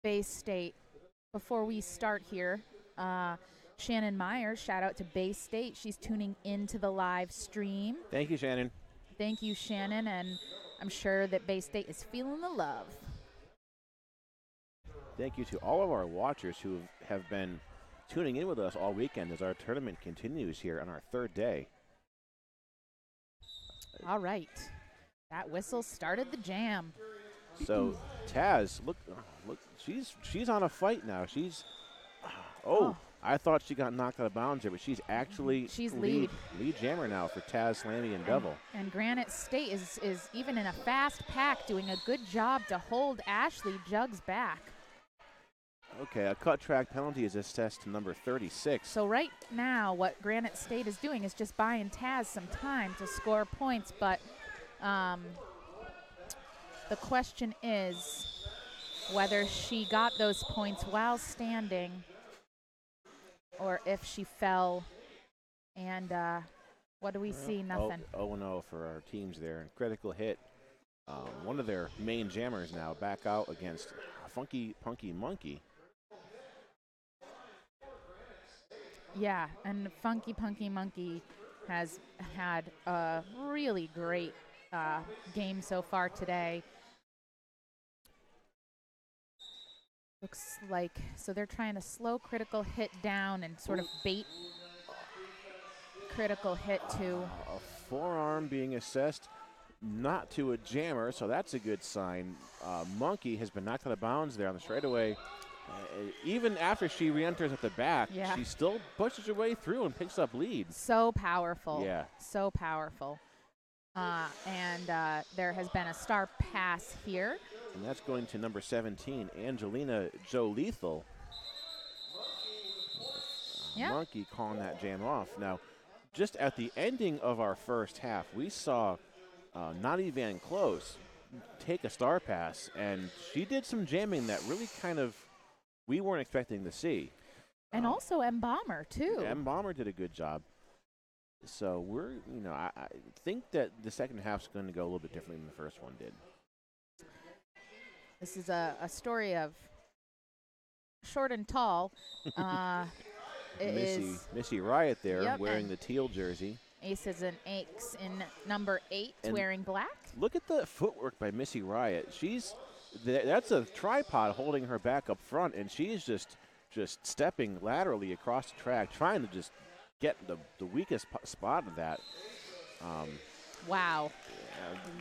Bay State. Before we start here, Shannon Myers, shout out to Bay State. She's tuning into the live stream. Thank you, Shannon. Thank you, Shannon, and I'm sure that Bay State is feeling the love. Thank you to all of our watchers who have been tuning in with us all weekend as our tournament continues here on our third day. All right. That whistle started the jam. So, Taz, look, she's on a fight now. I thought she got knocked out of bounds there, but she's actually lead jammer now for Taz, Slammy, and Devil. And Granite State is even in a fast pack doing a good job to hold Ashley Jugs back. Okay, a cut track penalty is assessed to number 36. So right now what Granite State is doing is just buying Taz some time to score points, but the question is whether she got those points while standing or if she fell. And what do we see? Nothing. 0-0 for our teams there. Critical hit. One of their main jammers now back out against Funky Punky Monkey. Yeah, and Funky Punky Monkey has had a really great game so far today. Looks like, so they're trying to slow critical hit down and sort of bait critical hit to. A forearm being assessed not to a jammer, so that's a good sign. Monkey has been knocked out of bounds there on the straightaway. Even after she re-enters at the back, she still pushes her way through and picks up leads. So powerful. Yeah. So powerful. And there has been a star pass here. And that's going to number 17, Angelina Joe Lethal. Monkey calling that jam off. Now, just at the ending of our first half, we saw Nadi Van Close take a star pass, and she did some jamming that really kind of we weren't expecting to see. And also M. Bomber, too. M. Bomber did a good job. So we're, I think that the second half's going to go a little bit differently than the first one did. This is a story of short and tall. Missy Riot there wearing the teal jersey. Aces and Aches in number 8 wearing black. Look at the footwork by Missy Riot. That's a tripod holding her back up front, and she's just stepping laterally across the track, trying to just get the weakest spot of that. Wow.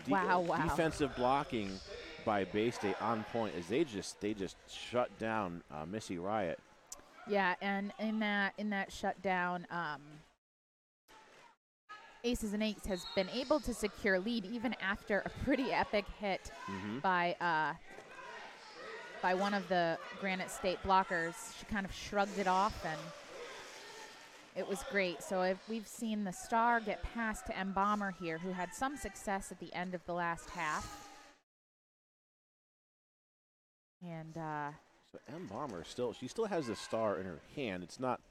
Wow. Defensive blocking by Bay State on point as they just shut down Missy Riot. Yeah, and in that shutdown, Aces and Eights has been able to secure lead even after a pretty epic hit by one of the Granite State blockers. She kind of shrugged it off, and it was great. So we've seen the star get past to M. Bomber here, who had some success at the end of the last half. And so M. Bomber she still has the star in her hand. It's not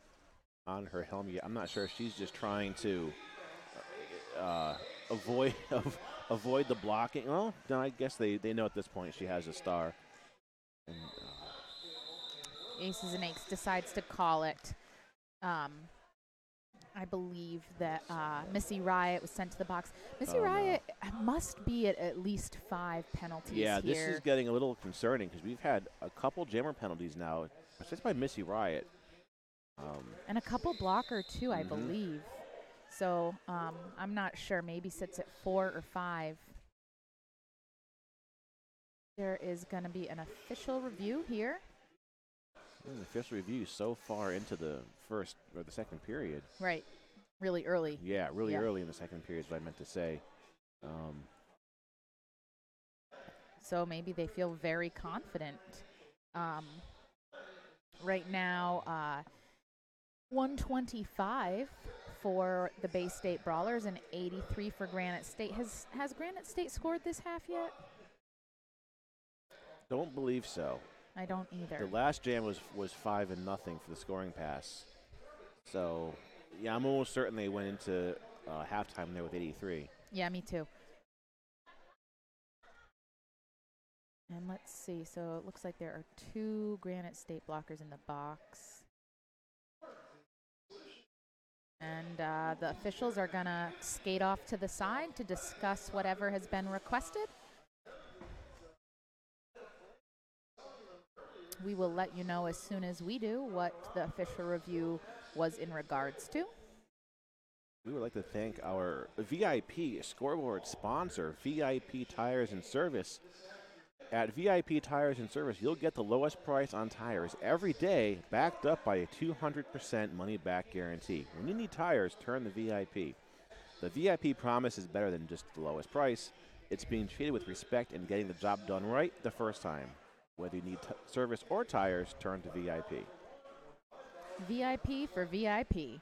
on her helmet yet. I'm not sure if she's just trying to avoid the blocking. Well, no, I guess they know at this point she has a star. And, Aces and Eights decides to call it. I believe that Missy Riot was sent to the box. Missy Riot must be at least 5 penalties here. here. This is getting a little concerning because we've had a couple jammer penalties now, just by Missy Riot. And a couple blocker, too, I believe. So I'm not sure. Maybe sits at 4 or 5. There is going to be an official review here. The official review so far into the first or the second period. Right. Really early. Yeah, really early in the second period is what I meant to say. So maybe they feel very confident. Right now, 125 for the Bay State Brawlers and 83 for Granite State. Has Granite State scored this half yet? Don't believe so. I don't either. The last jam was 5-0 for the scoring pass. So, yeah, I'm almost certain they went into halftime there with 83. Yeah, me too. And let's see. So it looks like there are 2 Granite State blockers in the box. And the officials are going to skate off to the side to discuss whatever has been requested. We will let you know as soon as we do what the official review was in regards to. We would like to thank our VIP scoreboard sponsor, VIP Tires and Service. At VIP Tires and Service, you'll get the lowest price on tires every day, backed up by a 200% money-back guarantee. When you need tires, turn to VIP. The VIP promise is better than just the lowest price. It's being treated with respect and getting the job done right the first time. Whether you need service or tires, turn to VIP. VIP for VIP.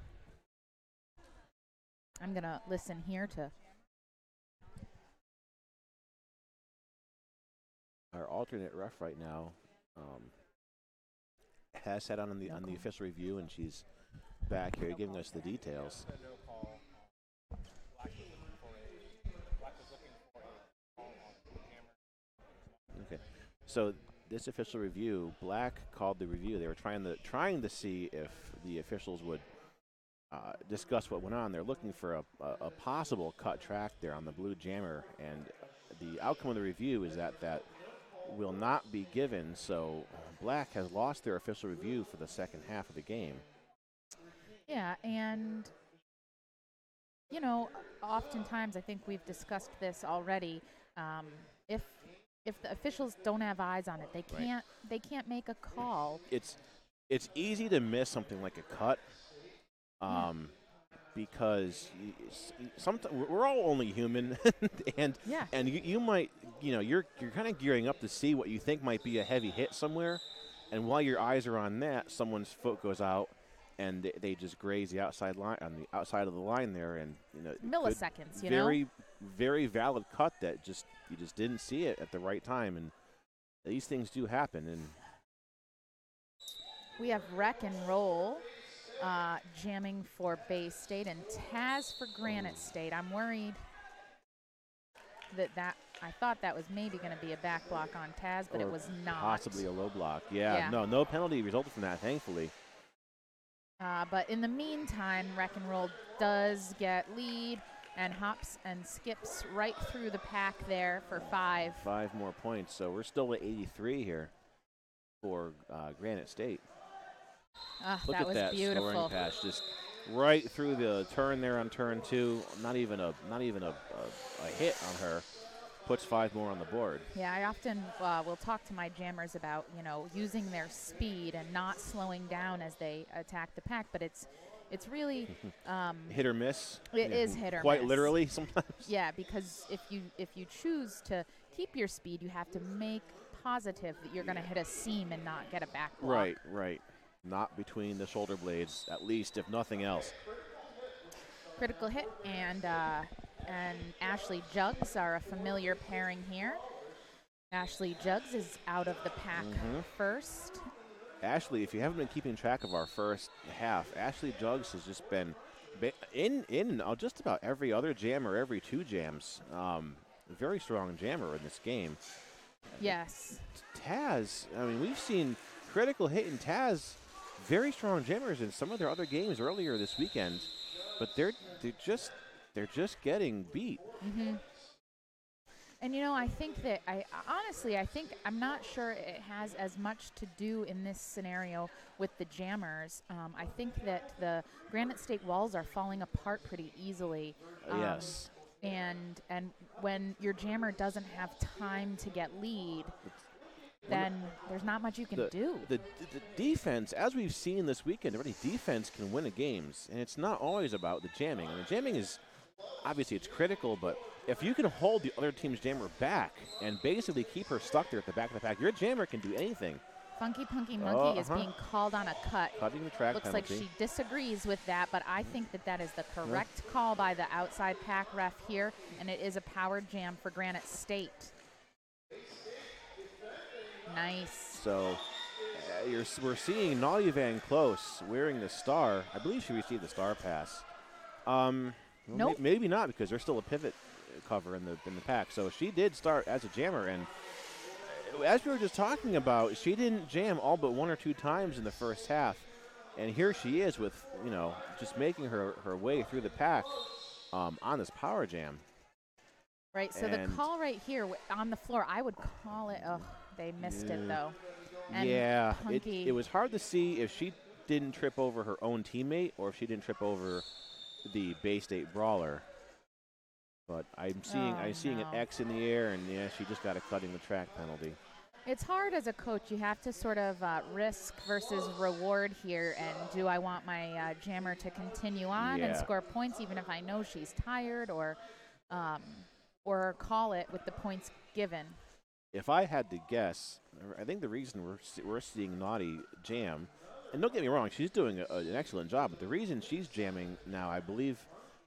I'm going to listen here to our alternate ref right now has sat on the official review, and she's back here giving us the details. Okay, so this official review, Black called the review. They were trying to see if the officials would discuss what went on. They're looking for a possible cut track there on the blue jammer, and the outcome of the review is that will not be given. So Black has lost their official review for the second half of the game. Yeah, and oftentimes I think we've discussed this already. If the officials don't have eyes on it, they can't make a call. It's easy to miss something like a cut, because sometimes we're all only human, and you might you're kind of gearing up to see what you think might be a heavy hit somewhere, and while your eyes are on that, someone's foot goes out, and they just graze the outside line on the outside of the line there, and milliseconds. Very, very valid cut that you just didn't see it at the right time, and these things do happen. And we have Wreck and Roll jamming for Bay State and Taz for Granite State. I'm worried that I thought that was maybe going to be a back block on Taz, but it was not. Possibly a low block. Yeah. No penalty resulted from that, thankfully. But in the meantime, Wreck and Roll does get lead and hops and skips right through the pack there for 5. 5 more points, so we're still at 83 here for Granite State. Look that at was that beautiful. scoring pass, just right through the turn there on turn 2. Not even a hit on her. Puts 5 more on the board. Yeah, I often will talk to my jammers about using their speed and not slowing down as they attack the pack, but it's really hit or miss. It is hit or miss. Quite literally sometimes. Yeah, because if you choose to keep your speed, you have to make positive that you're going to hit a seam and not get a back block. Right. not between the shoulder blades, at least, if nothing else. Critical hit, and Ashley Jugs are a familiar pairing here. Ashley Jugs is out of the pack first. Ashley, if you haven't been keeping track of our first half, Ashley Jugs has just been in just about every other jam or every 2 jams. Very strong jammer in this game. Yes. Taz, I mean, we've seen critical hit and Taz, very strong jammers in some of their other games earlier this weekend, but they're just getting beat. And I think that I'm not sure it has as much to do in this scenario with the jammers. I think that the Granite State walls are falling apart pretty easily. Yes. And when your jammer doesn't have time to get lead, then there's not much you can do. The defense, as we've seen this weekend, already defense can win at games, and it's not always about the jamming. And the jamming is, obviously it's critical, but if you can hold the other team's jammer back and basically keep her stuck there at the back of the pack, your jammer can do anything. Funky Punky Monkey is being called on a cut. Cutting the track Looks penalty. like she disagrees with that, but I think that is the correct call by the outside pack ref here, and it is a powered jam for Granite State. Nice. So we're seeing Naughty Van Close wearing the star. I believe she received the star pass. Nope. Maybe not, because there's still a pivot cover in the pack. So she did start as a jammer, and as we were just talking about, she didn't jam all but 1 or 2 times in the first half, and here she is with just making her way through the pack on this power jam. Right. So the call right here on the floor, I would call it. Oh, they missed it though. And yeah, it was hard to see if she didn't trip over her own teammate or if she didn't trip over the Bay State brawler. But I'm seeing an X in the air, and she just got a cutting the track penalty. It's hard as a coach. You have to sort of risk versus reward here, and do I want my jammer to continue on and score points even if I know she's tired, or call it with the points given? If I had to guess, I think the reason we're seeing Naughty jam, and don't get me wrong, she's doing an excellent job, but the reason she's jamming now, I believe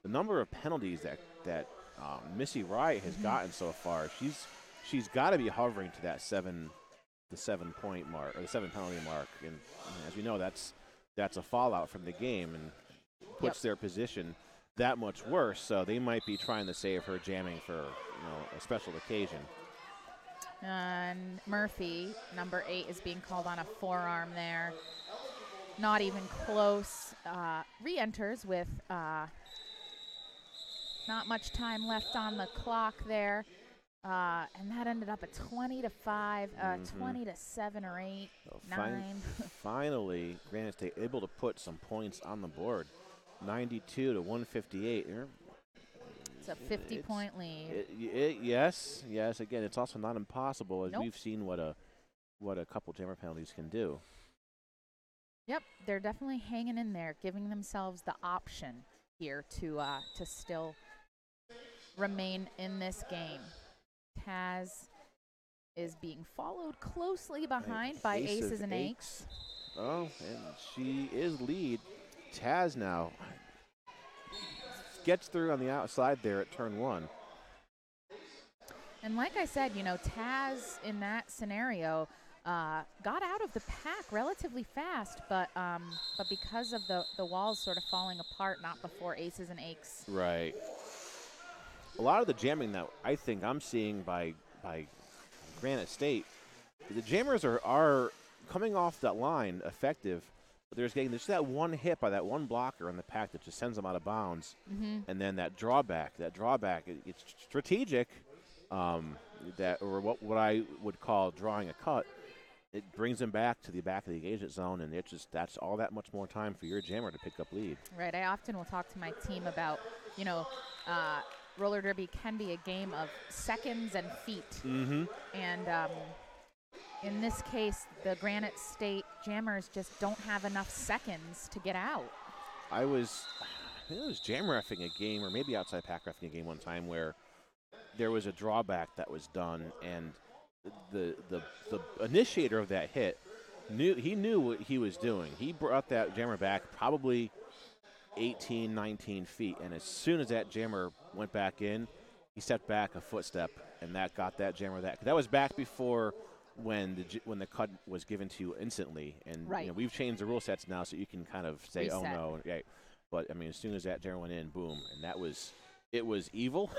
the number of penalties that Missy Wright has gotten so far, she's got to be hovering to that the 7 point mark, or the 7 penalty mark, and as we know, that's a fallout from the game and puts their position that much worse. So they might be trying to save her jamming for a special occasion. And Murphy, number 8, is being called on a forearm there. Not even close. Re-enters with not much time left on the clock there. And that ended up at 20-5, 20-7 or 8, so 9. Finally, Granite State able to put some points on the board. 92-158. It's a 50-point lead. Yes. Again, it's also not impossible, as we've seen what a couple jammer penalties can do. Yep, they're definitely hanging in there, giving themselves the option here to still remain in this game. Taz is being followed closely behind by Aces and Aches. Oh, and she is lead. Taz now gets through on the outside there at turn 1. And like I said, Taz in that scenario got out of the pack relatively fast, but because of the walls sort of falling apart, not before Aces and Aches. Right. A lot of the jamming that I think I'm seeing by Granite State, the jammers are coming off that line effective, but there's just that one hit by that one blocker in the pack that just sends them out of bounds. And then that drawback, it's strategic, or what I would call drawing a cut. It brings them back to the back of the engagement zone, and that's all that much more time for your jammer to pick up lead. Right. I often will talk to my team about, roller derby can be a game of seconds and feet. And in this case, the Granite State jammers just don't have enough seconds to get out. I was jam reffing a game, or maybe outside pack reffing a game one time, where there was a drawback that was done, and the initiator of that hit He knew what he was doing. He brought that jammer back probably 18, 19 feet, and as soon as that jammer went back in, he stepped back a footstep, and that got that jammer that was back before when the cut was given to you instantly. And right. We've changed the rule sets now, so you can kind of say, reset. "Oh no," yeah. But I mean, as soon as that jammer went in, boom, and it was evil,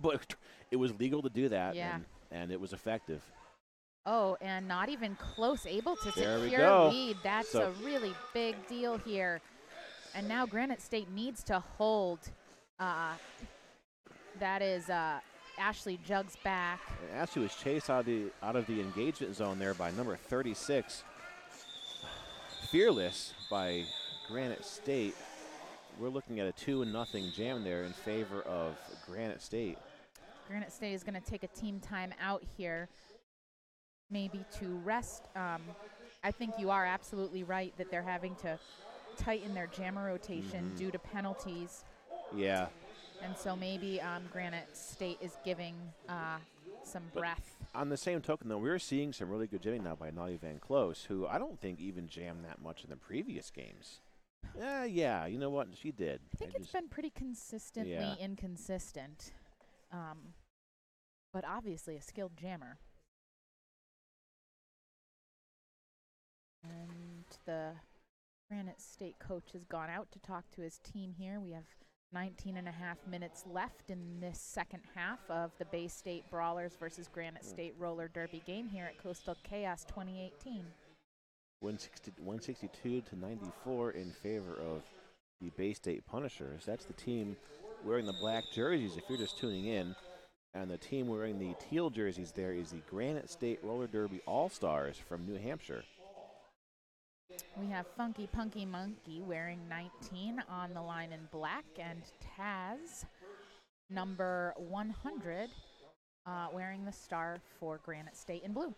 but it was legal to do that, yeah. and it was effective. Oh, and not even close, able to secure lead. That's a really big deal here. And now Granite State needs to hold. That is Ashley Jugs back. And Ashley was chased out of the engagement zone there by number 36. Fearless by Granite State. We're looking at a 2-0 jam there in favor of Granite State. Granite State is going to take a team time out here, maybe to rest. I think you are absolutely right that they're having to tighten their jammer rotation due to penalties. Yeah. And so maybe Granite State is giving some breath. On the same token, though, we're seeing some really good jamming now by Nolly Van Close, who I don't think even jammed that much in the previous games. Yeah, you know what? She did. I think it's been pretty consistently inconsistent, but obviously a skilled jammer. And the Granite State coach has gone out to talk to his team here. We have 19 and a half minutes left in this second half of the Bay State Brawlers versus Granite State Roller Derby game here at Coastal Chaos 2018. 162 to 94 in favor of the Bay State Punishers. That's the team wearing the black jerseys if you're just tuning in. And the team wearing the teal jerseys there is the Granite State Roller Derby All-Stars from New Hampshire. We have Funky Punky Monkey wearing 19 on the line in black, and Taz, number 100, wearing the star for Granite State in blue.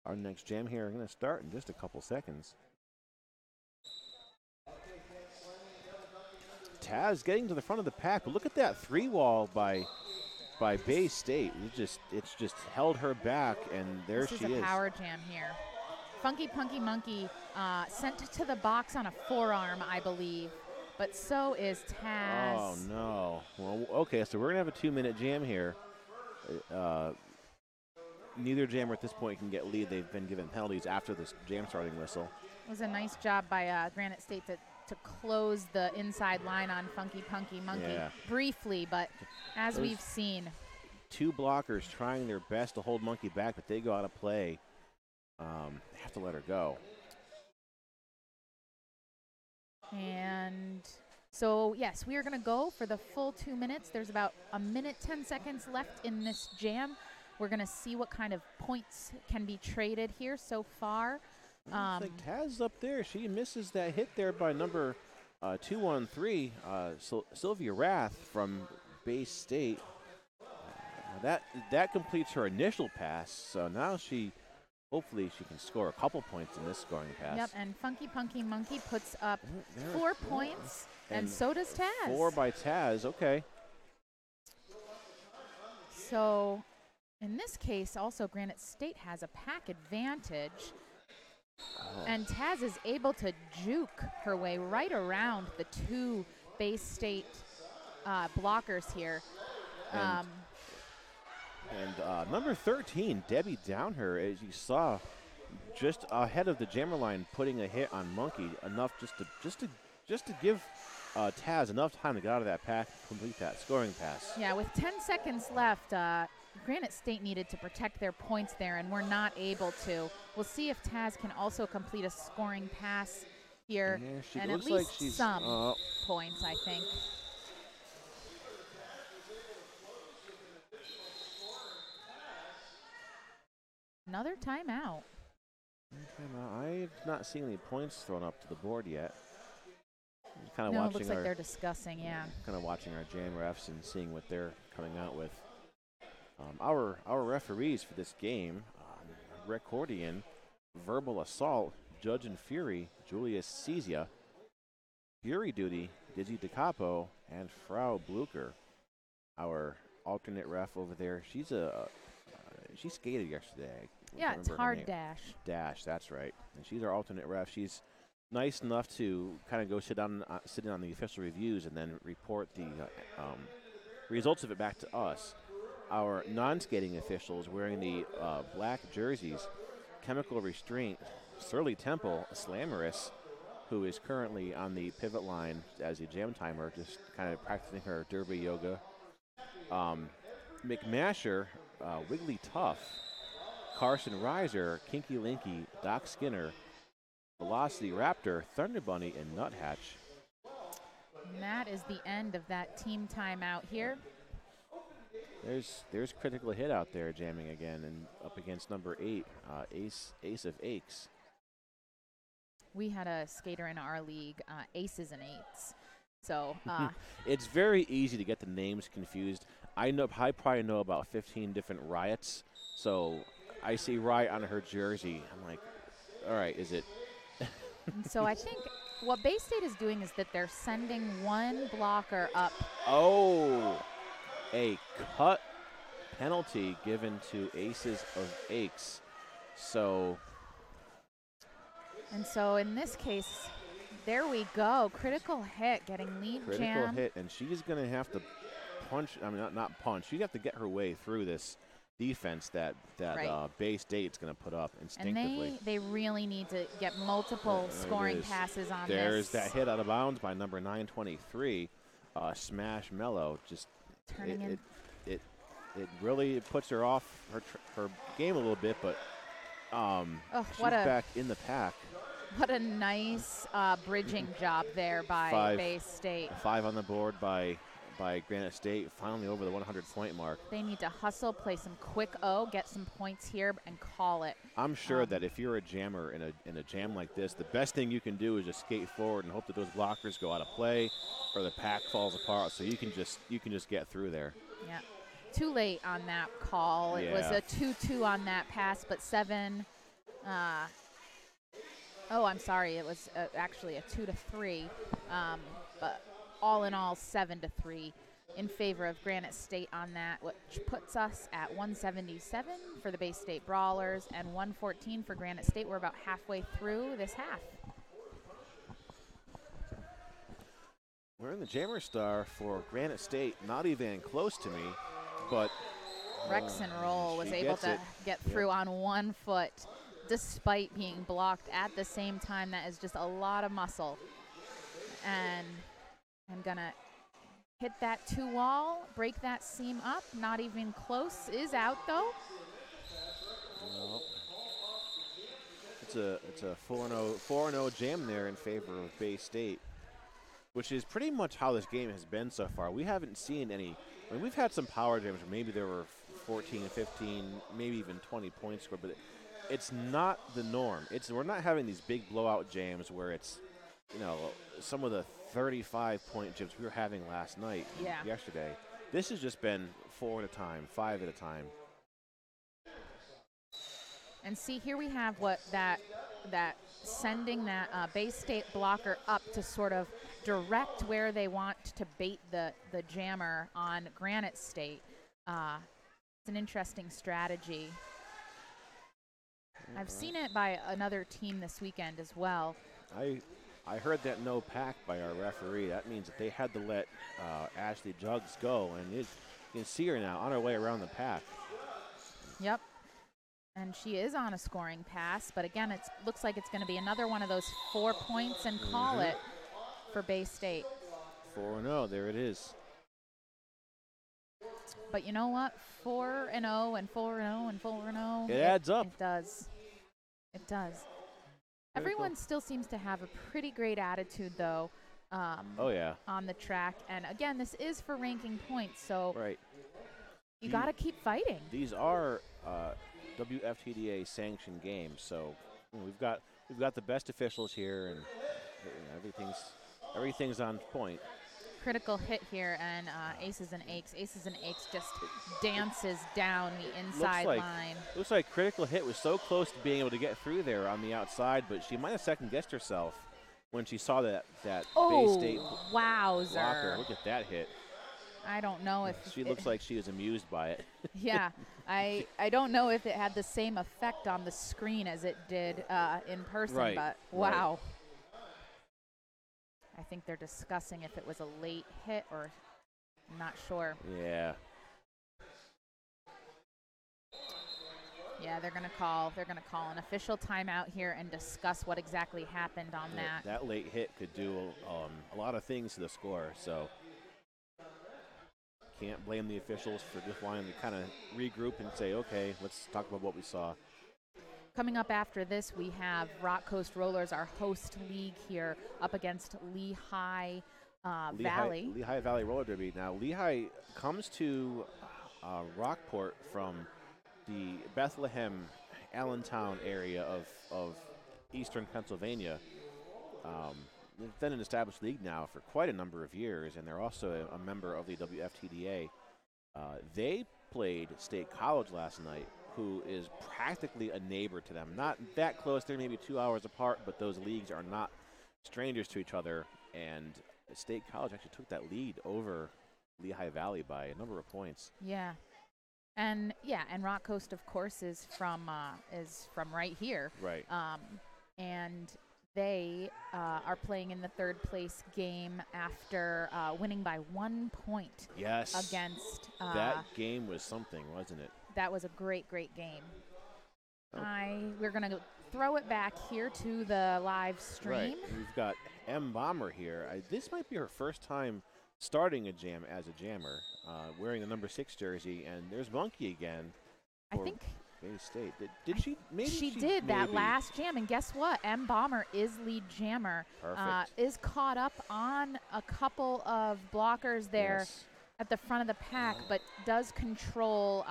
Our next jam here is going to start in just a couple seconds. Taz getting to the front of the pack. But look at that three-wall by Bay State. It's just held her back, and there she is. This is a power jam here. Funky Punky Monkey sent to the box on a forearm, I believe, but so is Taz. Oh, no. Well, okay, so we're going to have a 2-minute jam here. Neither jammer at this point can get lead. They've been given penalties after this jam starting whistle. It was a nice job by Granite State to close the inside line on Funky Punky Monkey briefly, but as we've seen. Two blockers trying their best to hold Monkey back, but they go out of play. Have to let her go. And so, yes, we are going to go for the full 2 minutes. There's about 1 minute, 10 seconds left in this jam. We're going to see what kind of points can be traded here so far. Looks like Taz up there. She misses that hit there by number 213, Sylvia Rath from Bay State. That completes her initial pass. So now hopefully she can score a couple points in this scoring pass. Yep, and Funky Punky Monkey puts up 4 points, and so does Taz. 4 by Taz, okay. So in this case, also Granite State has a pack advantage. And Taz is able to juke her way right around the 2 Bay State blockers here. And number 13, Debbie Downher, as you saw, just ahead of the jammer line, putting a hit on Monkey, enough just to give Taz enough time to get out of that pack, complete that scoring pass. Yeah, with 10 seconds left, Granite State needed to protect their points there, and we're not able to. We'll see if Taz can also complete a scoring pass here, and at least like some points, I think. Another timeout. I've not seen any points thrown up to the board yet. It looks like they're discussing, kind of watching our jam refs and seeing what they're coming out with. Our referees for this game, Recordian, Verbal Assault, Judge and Fury, Julius Cesia, Fury Duty, Dizzy DeCapo, and Frau Blucher. Our alternate ref over there, she's a she skated yesterday. Yeah, it's hard dash. Dash, that's right. And she's our alternate ref. She's nice enough to kind of go sit in on the official reviews and then report the results of it back to us. Our non-skating officials wearing the black jerseys, Chemical Restraint, Surly Temple, Slammerous, who is currently on the pivot line as a jam timer, just kind of practicing her derby yoga. McMasher, Wiggly Tough, Carson Reiser, Kinky Linky, Doc Skinner, Velocity Raptor, Thunder Bunny, and Nuthatch. And that is the end of that team timeout here. There's Critical Hit out there jamming again and up against number 8, Ace of Aches. We had a skater in our league, Aces and Eights. So it's very easy to get the names confused. I probably know about 15 different Riots. So I see Riot on her jersey. I'm like, all right, is it? So I think what Bay State is doing is that they're sending one blocker up. Oh, a cut penalty given to Aces of Aches. And so in this case, there we go. Critical Hit getting lead jam. Critical Hit, and she's going to have to punch. I mean, not punch. You have to get her way through this defense that right. Bay State's going to put up instinctively. And they really need to get multiple scoring passes on There's that hit out of bounds by number 923, Smash Mellow. Just turning in. It really puts her off her game a little bit, but she's back in the pack. What a nice bridging job there by Bay State. 5 on the board by Granite State, finally over the 100-point mark. They need to hustle, play some quick get some points here, and call it. I'm sure that if you're a jammer in a jam like this, the best thing you can do is just skate forward and hope that those blockers go out of play or the pack falls apart, so you can just get through there. Yeah. Too late on that call. It was a 2-2 on that pass, but 7. I'm sorry. It was actually a 2-3. But all in all, 7-3 in favor of Granite State on that, which puts us at 177 for the Bay State Brawlers and 114 for Granite State. We're about halfway through this half. We're in the Jammer Star for Granite State. Not even close to me, but Rex and Roll was able to get through on 1 foot, despite being blocked at the same time. That is just a lot of muscle. And I'm going to hit that 2 wall, break that seam up. Not even close. Is out, though. No. It's a 4-0 jam there in favor of Bay State, which is pretty much how this game has been so far. We haven't seen any. I mean, we've had some power jams where maybe there were 14, 15, maybe even 20 points scored, but it's not the norm. We're not having these big blowout jams where it's, some of the 35-point jams we were having last night, yesterday. This has just been 4 at a time, 5 at a time. And see, here we have that sending that Bay State blocker up to sort of direct where they want to bait the jammer on Granite State. It's an interesting strategy. I've seen it by another team this weekend as well. I heard that no pack by our referee. That means that they had to let Ashley Jugs go, and you can see her now on her way around the pack. Yep. And she is on a scoring pass, but again, it looks like it's going to be another one of those 4 points and call it for Bay State. 4-0, there it is. But you know what? 4-0 and 4-0 and 4-0. It adds up. It does. It does. Everyone still seems to have a pretty great attitude, though. On the track. And again, this is for ranking points, so you got to keep fighting. These are WFTDA sanctioned games, so we've got the best officials here, and everything's on point. Critical hit here, and Aces and Aches. Aces and Aches just dances down the inside line. Looks like Critical Hit was so close to being able to get through there on the outside, but she might have second-guessed herself when she saw that Bay State blocker. Wowzer. Look at that hit. I don't know if she looks like she is amused by it. Yeah, I don't know if it had the same effect on the screen as it did in person, but wow. Right. I think they're discussing if it was a late hit or I'm not sure. Yeah. Yeah, they're going to call an official timeout here and discuss what exactly happened on that. That late hit could do a lot of things to the score, so can't blame the officials for just wanting to kind of regroup and say, okay, let's talk about what we saw. Coming up after this, we have Rock Coast Rollers, our host league here, up against Lehigh Valley. Lehigh Valley Roller Derby. Now, Lehigh comes to Rockport from the Bethlehem, Allentown area of eastern Pennsylvania. They've been an established league now for quite a number of years, and they're also a member of the WFTDA. They played State College last night, who is practically a neighbor to them. Not that close, they're maybe 2 hours apart, but those leagues are not strangers to each other, and State College actually took that lead over Lehigh Valley by a number of points. Yeah. And Rock Coast, of course, is from right here. Right. And they are playing in the third place game after winning by 1 point. Yes. Against that game was something, wasn't it? That was a great game. Oh. We're gonna throw it back here to the live stream. Right. We've got M. Bomber here. This might be her first time starting a jam as a jammer, wearing the number 6 jersey, and there's Monkey again. I think Bay State. Did she? Maybe she did that last jam, and guess what? M. Bomber is lead jammer. Perfect. Is caught up on a couple of blockers there at the front of the pack, but does control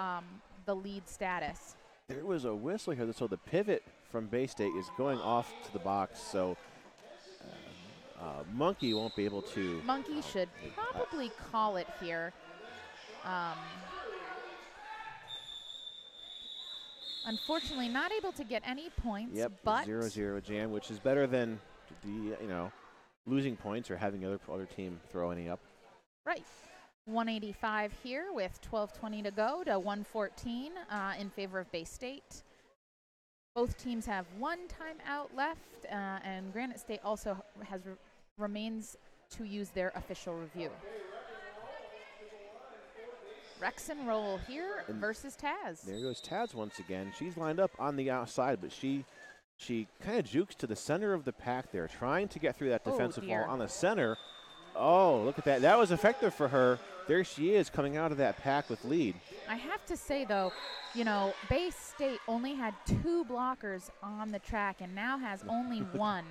the lead status. There was a whistle here, so the pivot from Bay State is going off to the box, so Monkey won't be able to. Monkey should probably call it here. Unfortunately, not able to get any points. Yep, but 0-0 jam, which is better than the losing points or having other team throw any up. Right. 185 here with 12:20 to go to 114 in favor of Bay State. Both teams have one timeout left, and Granite State also remains to use their official review. Rex and roll here versus Taz. There goes Taz once again. She's lined up on the outside, but she kind of jukes to the center of the pack there, trying to get through that defensive wall on the center. Oh, look at that. That was effective for her. There she is coming out of that pack with lead. I have to say, though, Bay State only had 2 blockers on the track and now has only 1.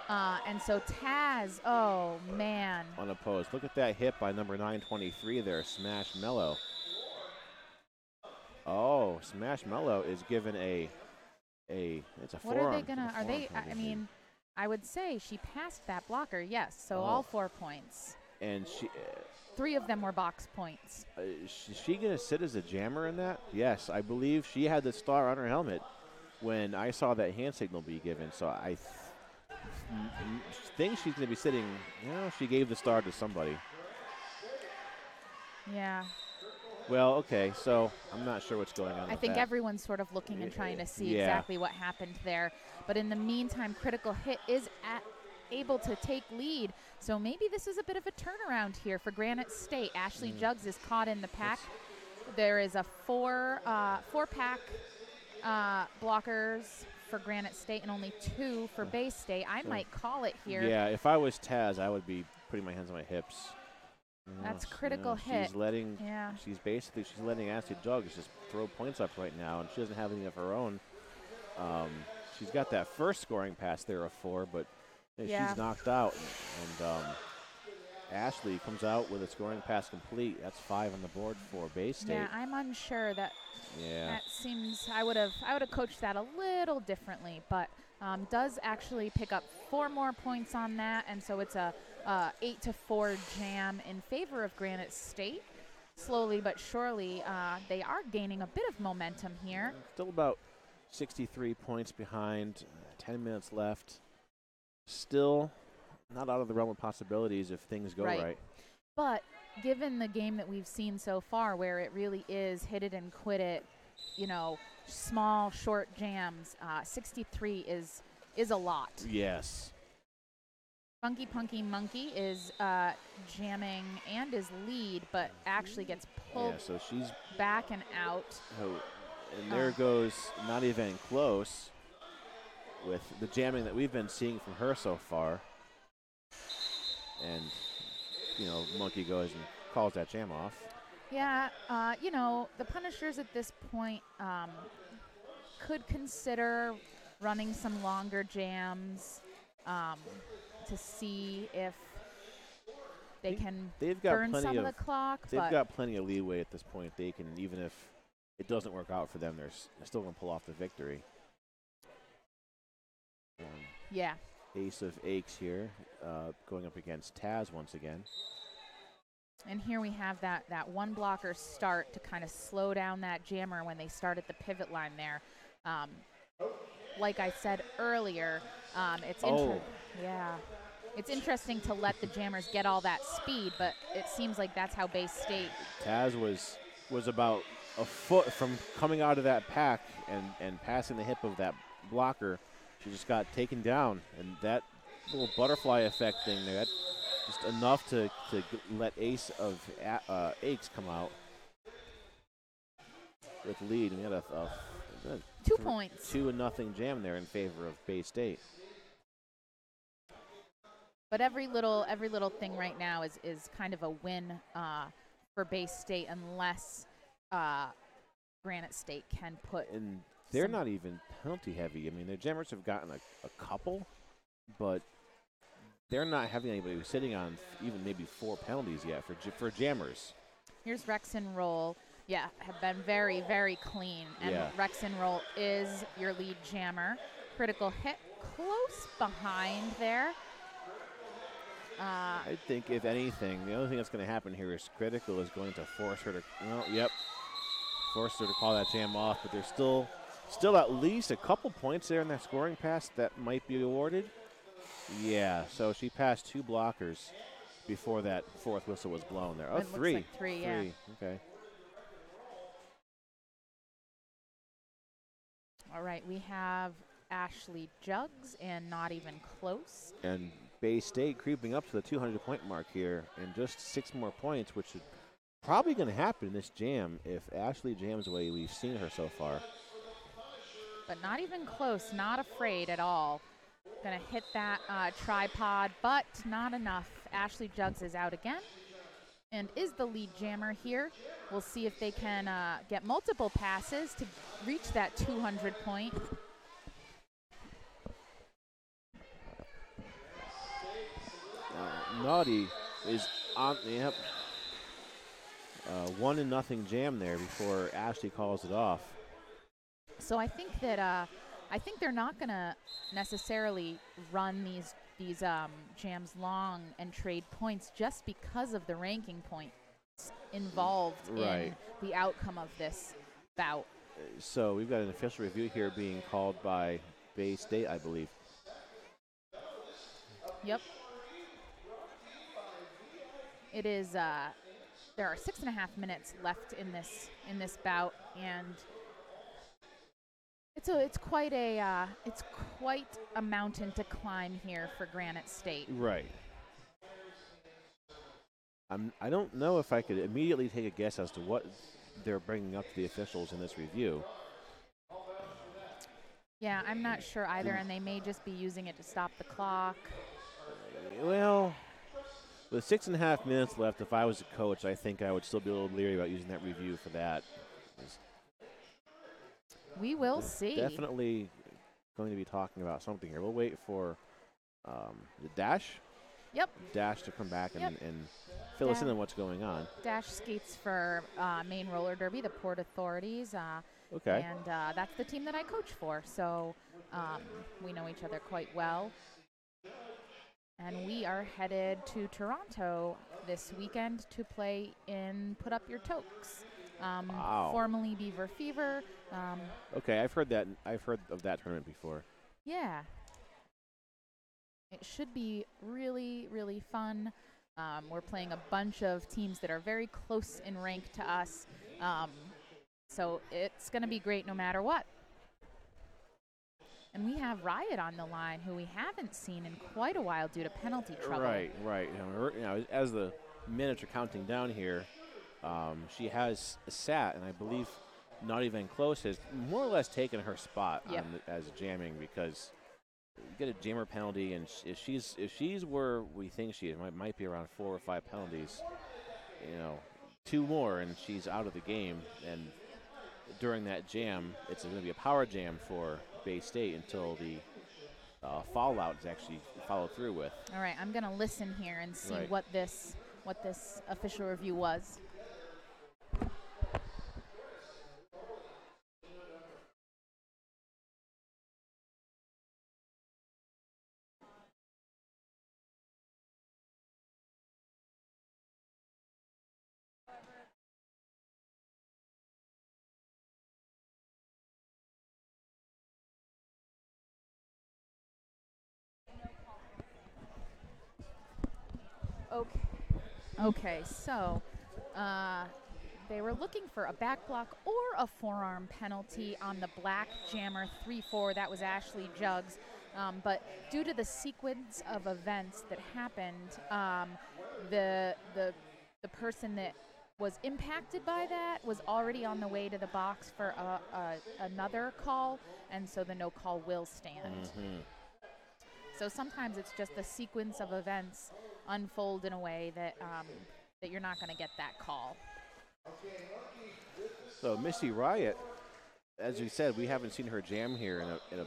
And so Taz, oh, man. Unopposed. Look at that hit by number 923 there, Smash Mellow. Oh, Smash Mellow is given it's a what forearm. What are they going to, I would say she passed that blocker, yes, so all 4 points. And she... 3 of them were box points. Is she going to sit as a jammer in that? Yes, I believe she had the star on her helmet when I saw that hand signal be given, so I think she's going to be sitting. She gave the star to somebody. Yeah. Well, okay, so I'm not sure what's going on. I think everyone's sort of looking and trying to see exactly what happened there. But in the meantime, Critical Hit is able to take lead. So maybe this is a bit of a turnaround here for Granite State. Ashley Jugs is caught in the pack. There is a 4-pack blockers for Granite State and only 2 for Bay State. I might call it here. Yeah, if I was Taz, I would be putting my hands on my hips. That's Critical Hit. She's letting Ashley Jugs just throw points up right now, and she doesn't have any of her own. She's got that first scoring pass there of 4, but she's knocked out. And Ashley comes out with a scoring pass complete. That's 5 on the board for Bay State. Yeah, I'm unsure that. Yeah. That seems I would have coached that a little differently, but does actually pick up 4 more points on that, and so it's a 8-4 jam in favor of Granite State. Slowly but surely, they are gaining a bit of momentum here. Still about 63 points behind, 10 minutes left. Still not out of the realm of possibilities if things go right. But given the game that we've seen so far, where it really is hit it and quit it, small, short jams, 63 is a lot. Yes. Funky Punky Monkey is jamming and is lead, but actually gets pulled so she's back and out. Oh, and there goes Not Even Close with the jamming that we've been seeing from her so far. And, Monkey goes and calls that jam off. Yeah, the Punishers at this point could consider running some longer jams to see if they can burn some of the clock. They've got plenty of leeway at this point. They can, even if it doesn't work out for them, they're still going to pull off the victory. Yeah. Ace of Aches here, going up against Taz once again. And here we have that one blocker start to kind of slow down that jammer when they start at the pivot line there. Like I said earlier, it's interesting to let the jammers get all that speed, but it seems like that's how Bay State. Taz was about a foot from coming out of that pack and passing the hip of that blocker. She just got taken down, and that little butterfly effect thing there, that's just enough to let Ace of Aches come out with lead. And we had a 2 points. 2-0 jam there in favor of Bay State. But every little thing right now is kind of a win for Bay State unless Granite State can put. And they're not even penalty heavy. I mean, their jammers have gotten a couple, but they're not having anybody who's sitting on even maybe 4 penalties yet for jammers. Here's Rex and Roll. Yeah, have been very, very clean. And Rex and Roll is your lead jammer. Critical hit close behind there. I think, if anything, the only thing that's going to happen here is Critical is going to force her to, force her to call that jam off. But there's still at least a couple points there in that scoring pass that might be awarded. Yeah, so she passed 2 blockers before that 4th whistle was blown there. Oh, it 3. Looks like 3, yeah. Okay. All right, we have Ashley Jugs and Not Even Close. And Bay State creeping up to the 200-point mark here, and just 6 more points, which is probably going to happen in this jam if Ashley jams the way we've seen her so far. But Not Even Close, not afraid at all. Going to hit that tripod, but not enough. Ashley Jugs is out again and is the lead jammer here. We'll see if they can get multiple passes to reach that 200 point. Naughty is on the 1-0 jam there before Ashley calls it off. So I think that they're not going to necessarily run these jams long and trade points just because of the ranking points involved in the outcome of this bout. So we've got an official review here being called by Bay State, I believe. Yep. It is. There are 6.5 minutes left in this bout, and it's quite a mountain to climb here for Granite State. Right. I don't know if I could immediately take a guess as to what they're bringing up to the officials in this review. Yeah, I'm not sure either, and they may just be using it to stop the clock. Well, with 6.5 minutes left, if I was a coach, I think I would still be a little leery about using that review for that. We will see. Definitely going to be talking about something here. We'll wait for the Dash. Yep. Dash to come back and fill us in on what's going on. Dash skates for Maine Roller Derby, the Port Authorities. Okay. And that's the team that I coach for. So we know each other quite well. And we are headed to Toronto this weekend to play in Put Up Your Tokes. Wow. Formerly Beaver Fever. Okay, I've heard that. I've heard of that tournament before. Yeah. It should be really, really fun. We're playing a bunch of teams that are very close in rank to us. So it's going to be great no matter what. And we have Riot on the line, who we haven't seen in quite a while due to penalty trouble. Right. As the minutes are counting down here, she has sat, and I believe not even close, has more or less taken her spot as jamming, because you get a jammer penalty, and if she's where we think she is, might be around 4 or 5 penalties. 2 more, and she's out of the game. And during that jam, it's going to be a power jam for Bay State until the fallout is actually followed through with. All right, I'm going to listen here and see what this official review was. Okay, so they were looking for a back block or a forearm penalty on the black jammer 3-4. That was Ashley Jugs. But due to the sequence of events that happened, the person that was impacted by that was already on the way to the box for another call, and so the no call will stand. Mm-hmm. So sometimes it's just the sequence of events unfold in a way that that you're not going to get that call. So Missy Riot, as we said, we haven't seen her jam here in a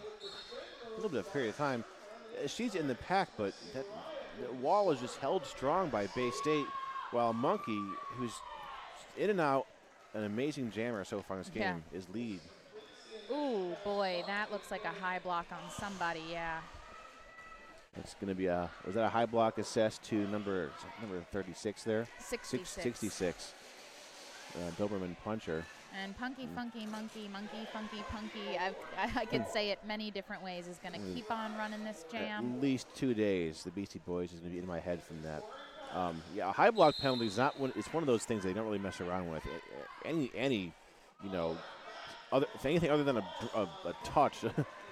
little bit of period of time. She's in the pack, but that wall is just held strong by Bay State, while Monkey, who's in and out, an amazing jammer so far in this game, is lead. Ooh, boy, that looks like a high block on somebody, yeah. It's going to be was that a high block assessed to number 36 there? 66. Doberman puncher. And Punky, Funky, Monkey, Funky, Punky, I could say it many different ways, is going to keep on running this jam. At least 2 days. The Beastie Boys is going to be in my head from that. A high block penalty is not one. It's one of those things they don't really mess around with. Any if anything other than a touch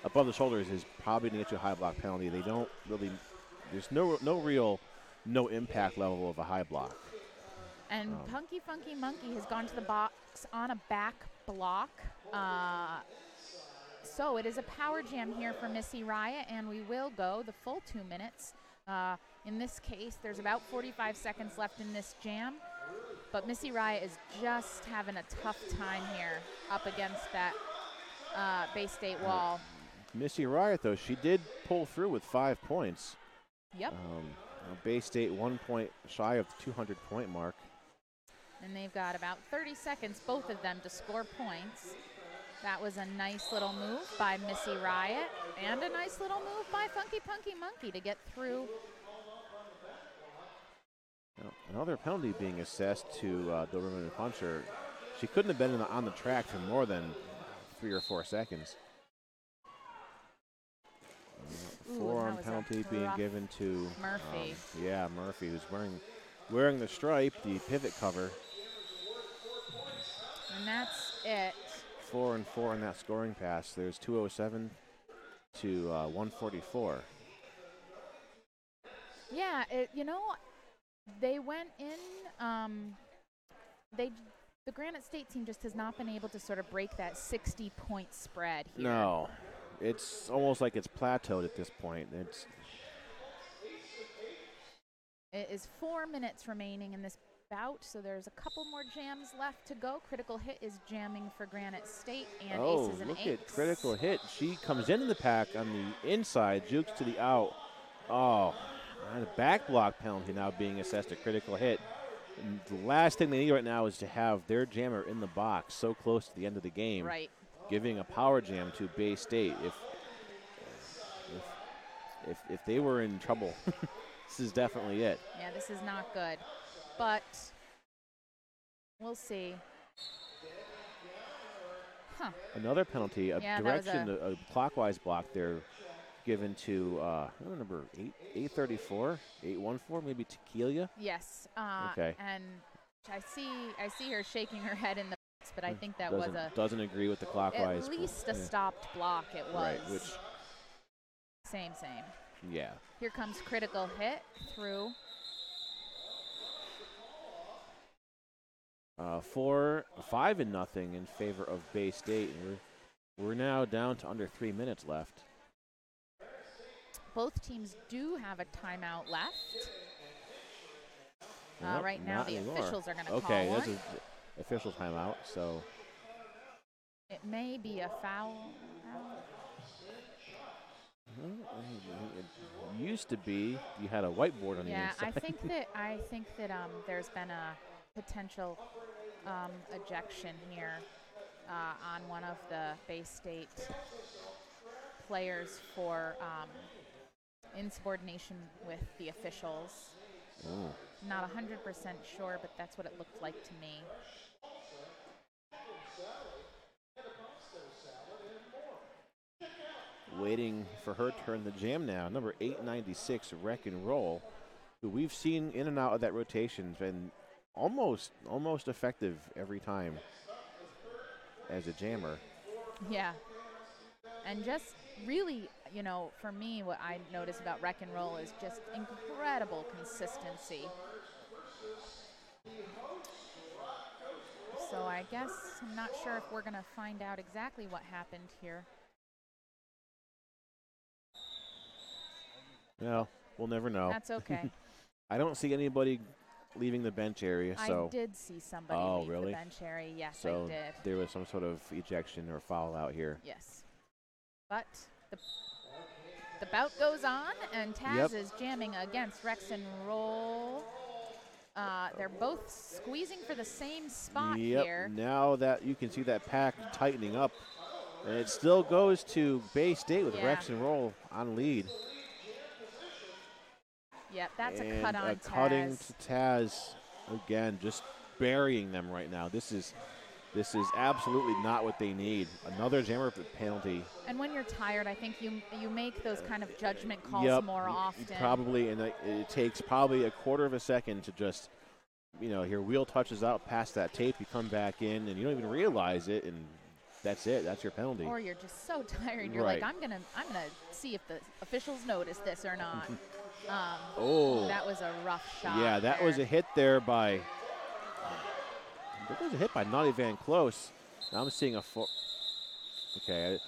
above the shoulders is probably going to get you a high block penalty. They don't really. There's no real impact level of a high block. And Punky Funky Monkey has gone to the box on a back block. So it is a power jam here for Missy Riot, and we will go the full 2 minutes. In this case, there's about 45 seconds left in this jam, but Missy Riot is just having a tough time here up against that Bay State wall. Missy Riot, though, she did pull through with 5 points. Yep. Bay State 1 point shy of the 200-point mark. And they've got about 30 seconds, both of them, to score points. That was a nice little move by Missy Riot, and a nice little move by Funky Punky Monkey to get through. Another penalty being assessed to Doberman puncher. She couldn't have been on the track for more than 3 or 4 seconds. Forearm penalty being given to Murphy. Murphy, who's wearing the stripe, the pivot cover. And that's it. 4 and 4 in that scoring pass. There's 207 to 144. Yeah, they went in. The Granite State team just has not been able to sort of break that 60-point spread here. No, it's almost like it's plateaued at this point. It is 4 minutes remaining in this bout, so there's a couple more jams left to go. Critical Hit is jamming for Granite State, and Aces and look Aches. At Critical Hit. She comes into the pack on the inside, jukes to the out. And a back block penalty now being assessed at Critical Hit. And the last thing they need right now is to have their jammer in the box so close to the end of the game. Right. Giving a power jam to Bay State. If they were in trouble, this is definitely it. Yeah, this is not good. But we'll see. Another penalty, a clockwise block there, given to number 834, 814, maybe Tequila. Yes. Okay. And I see her shaking her head in the box, but I think that doesn't agree with the clockwise. At least a stopped block it was. Right, which same. Yeah. Here comes critical hit through. 5-0 in favor of Bay State. We're now down to under 3 minutes left. Both teams do have a timeout left. Nope, right now, the anymore. officials are going to call Okay, one. that's an official timeout, so. It may be a foul. It used to be you had a whiteboard on the inside. Yeah, I think that there's been a potential ejection here on one of the Bay State players for insubordination with the officials. Ooh. Not 100% sure, but that's what it looked like to me. Waiting for her turn the jam now. Number 896, Wreck and Roll, who we've seen in and out of that rotation, been almost effective every time as a jammer. Yeah. And just really, for me, what I notice about Wreck and Roll is just incredible consistency. So I guess I'm not sure if we're going to find out exactly what happened here. Well, we'll never know. That's okay. I don't see anybody leaving the bench area. So I did see somebody leave the bench area. Yes, so I did. There was some sort of ejection or foul out here. Yes. But the bout goes on, and Taz is jamming against Rex and Roll. They're both squeezing for the same spot here. Now that you can see that pack tightening up, and it still goes to Bay State with Rex and Roll on lead. Yep, that's a cut on Taz. Cutting to Taz again, just burying them right now. This is absolutely not what they need. Another jammer penalty. And when you're tired, I think you make those kind of judgment calls more often. Probably, and it takes probably a quarter of a second to just, your wheel touches out past that tape, you come back in, and you don't even realize it, and that's it. That's your penalty. Or you're just so tired, you're like, I'm gonna see if the officials notice this or not. That was a rough shot. Yeah, that was a hit there by. That was a hit by Naughty Van Close. Now I'm seeing a four. Okay.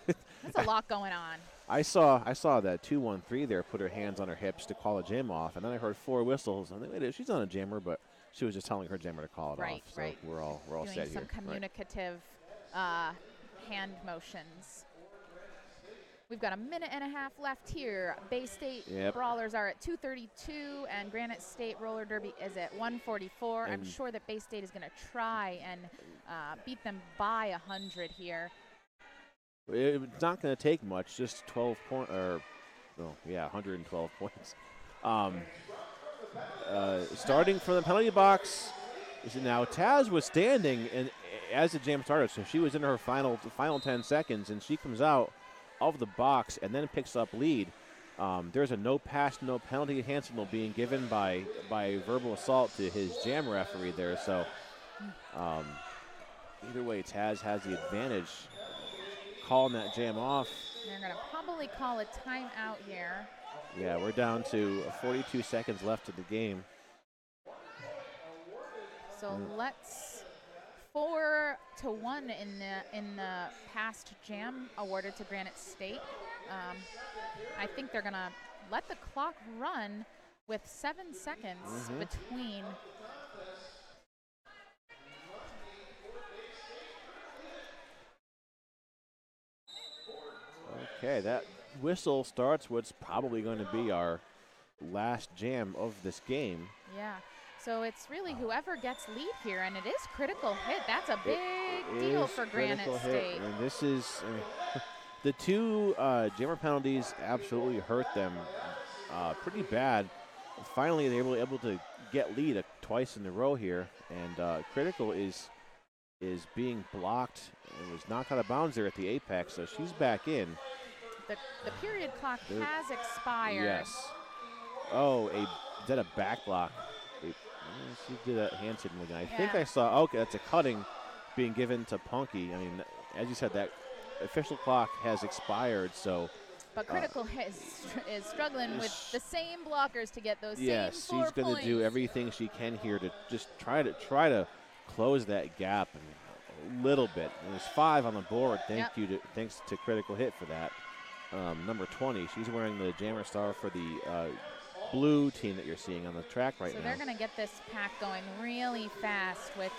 That's a lot going on. I saw that 2-1-3 there put her hands on her hips to call a jam off, and then I heard 4 whistles. And wait, she's not a jammer, but she was just telling her jammer to call it off. So we're all doing set here. Some communicative hand motions. We've got a minute and a half left here. Bay State Brawlers are at 2:32, and Granite State Roller Derby is at 1:44. I'm sure that Bay State is going to try and beat them by 100 here. It's not going to take much, just 112 points. Starting from the penalty box, now Taz was standing and as the jam started, so she was in her final 10 seconds, and she comes out of the box and then picks up lead. There's a no pass, no penalty. Hansen being given by verbal assault to his jam referee there. So either way, Taz has the advantage calling that jam off. They're going to probably call a timeout here. Yeah, we're down to 42 seconds left of the game. So let's 4-1 in the past jam awarded to Granite State. I think they're going to let the clock run with 7 seconds between. Okay, that whistle starts what's probably going to be our last jam of this game. Yeah. So it's really whoever gets lead here, and it is critical hit. That's a big deal for Granite State. And this is the 2 jammer penalties absolutely hurt them pretty bad. Finally, they were able to get lead twice in a row here, and critical is being blocked. It was knocked out of bounds there at the apex, so she's back in. the period clock has expired. Yes. Oh, is that a back block? She did a hand signal again. I think I saw, okay, that's a cutting being given to Punky. I mean, as you said, that official clock has expired, so. But Critical is struggling with the same blockers to get those same 4 points. Yes, she's going to do everything she can here to just try to close that gap a little bit. And there's 5 on the board. Thanks to Critical Hit for that. Number 20, she's wearing the Jammer Star for the blue team that you're seeing on the track right now. So they're going to get this pack going really fast, which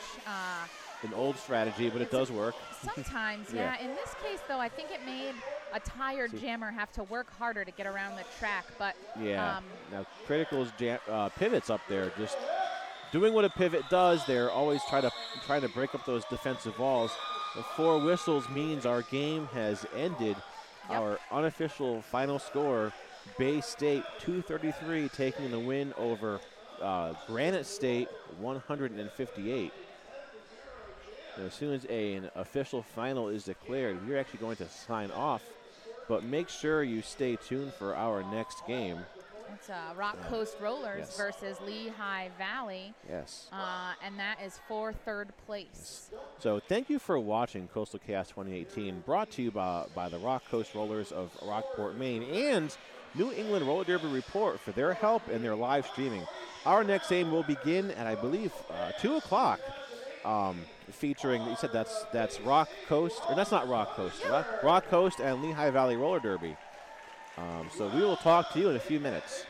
an old strategy, but it does work. Sometimes, yeah. In this case, though, I think it made a tired jammer have to work harder to get around the track. But now Critical's pivots up there, just doing what a pivot does. They're always trying to break up those defensive walls. The 4 whistles means our game has ended. Our unofficial final score, Bay State 233 taking the win over Granite State 158. And as soon as an official final is declared, we're actually going to sign off. But make sure you stay tuned for our next game. It's Rock Coast Rollers versus Lehigh Valley. Yes. And that is for 3rd place. So thank you for watching Coastal Chaos 2018, brought to you by the Rock Coast Rollers of Rockport, Maine, and New England Roller Derby Report for their help and their live streaming. Our next game will begin at, I believe, 2 o'clock. Featuring, you said that's Rock Coast, or that's not Rock Coast, Rock Coast and Lehigh Valley Roller Derby. So we will talk to you in a few minutes.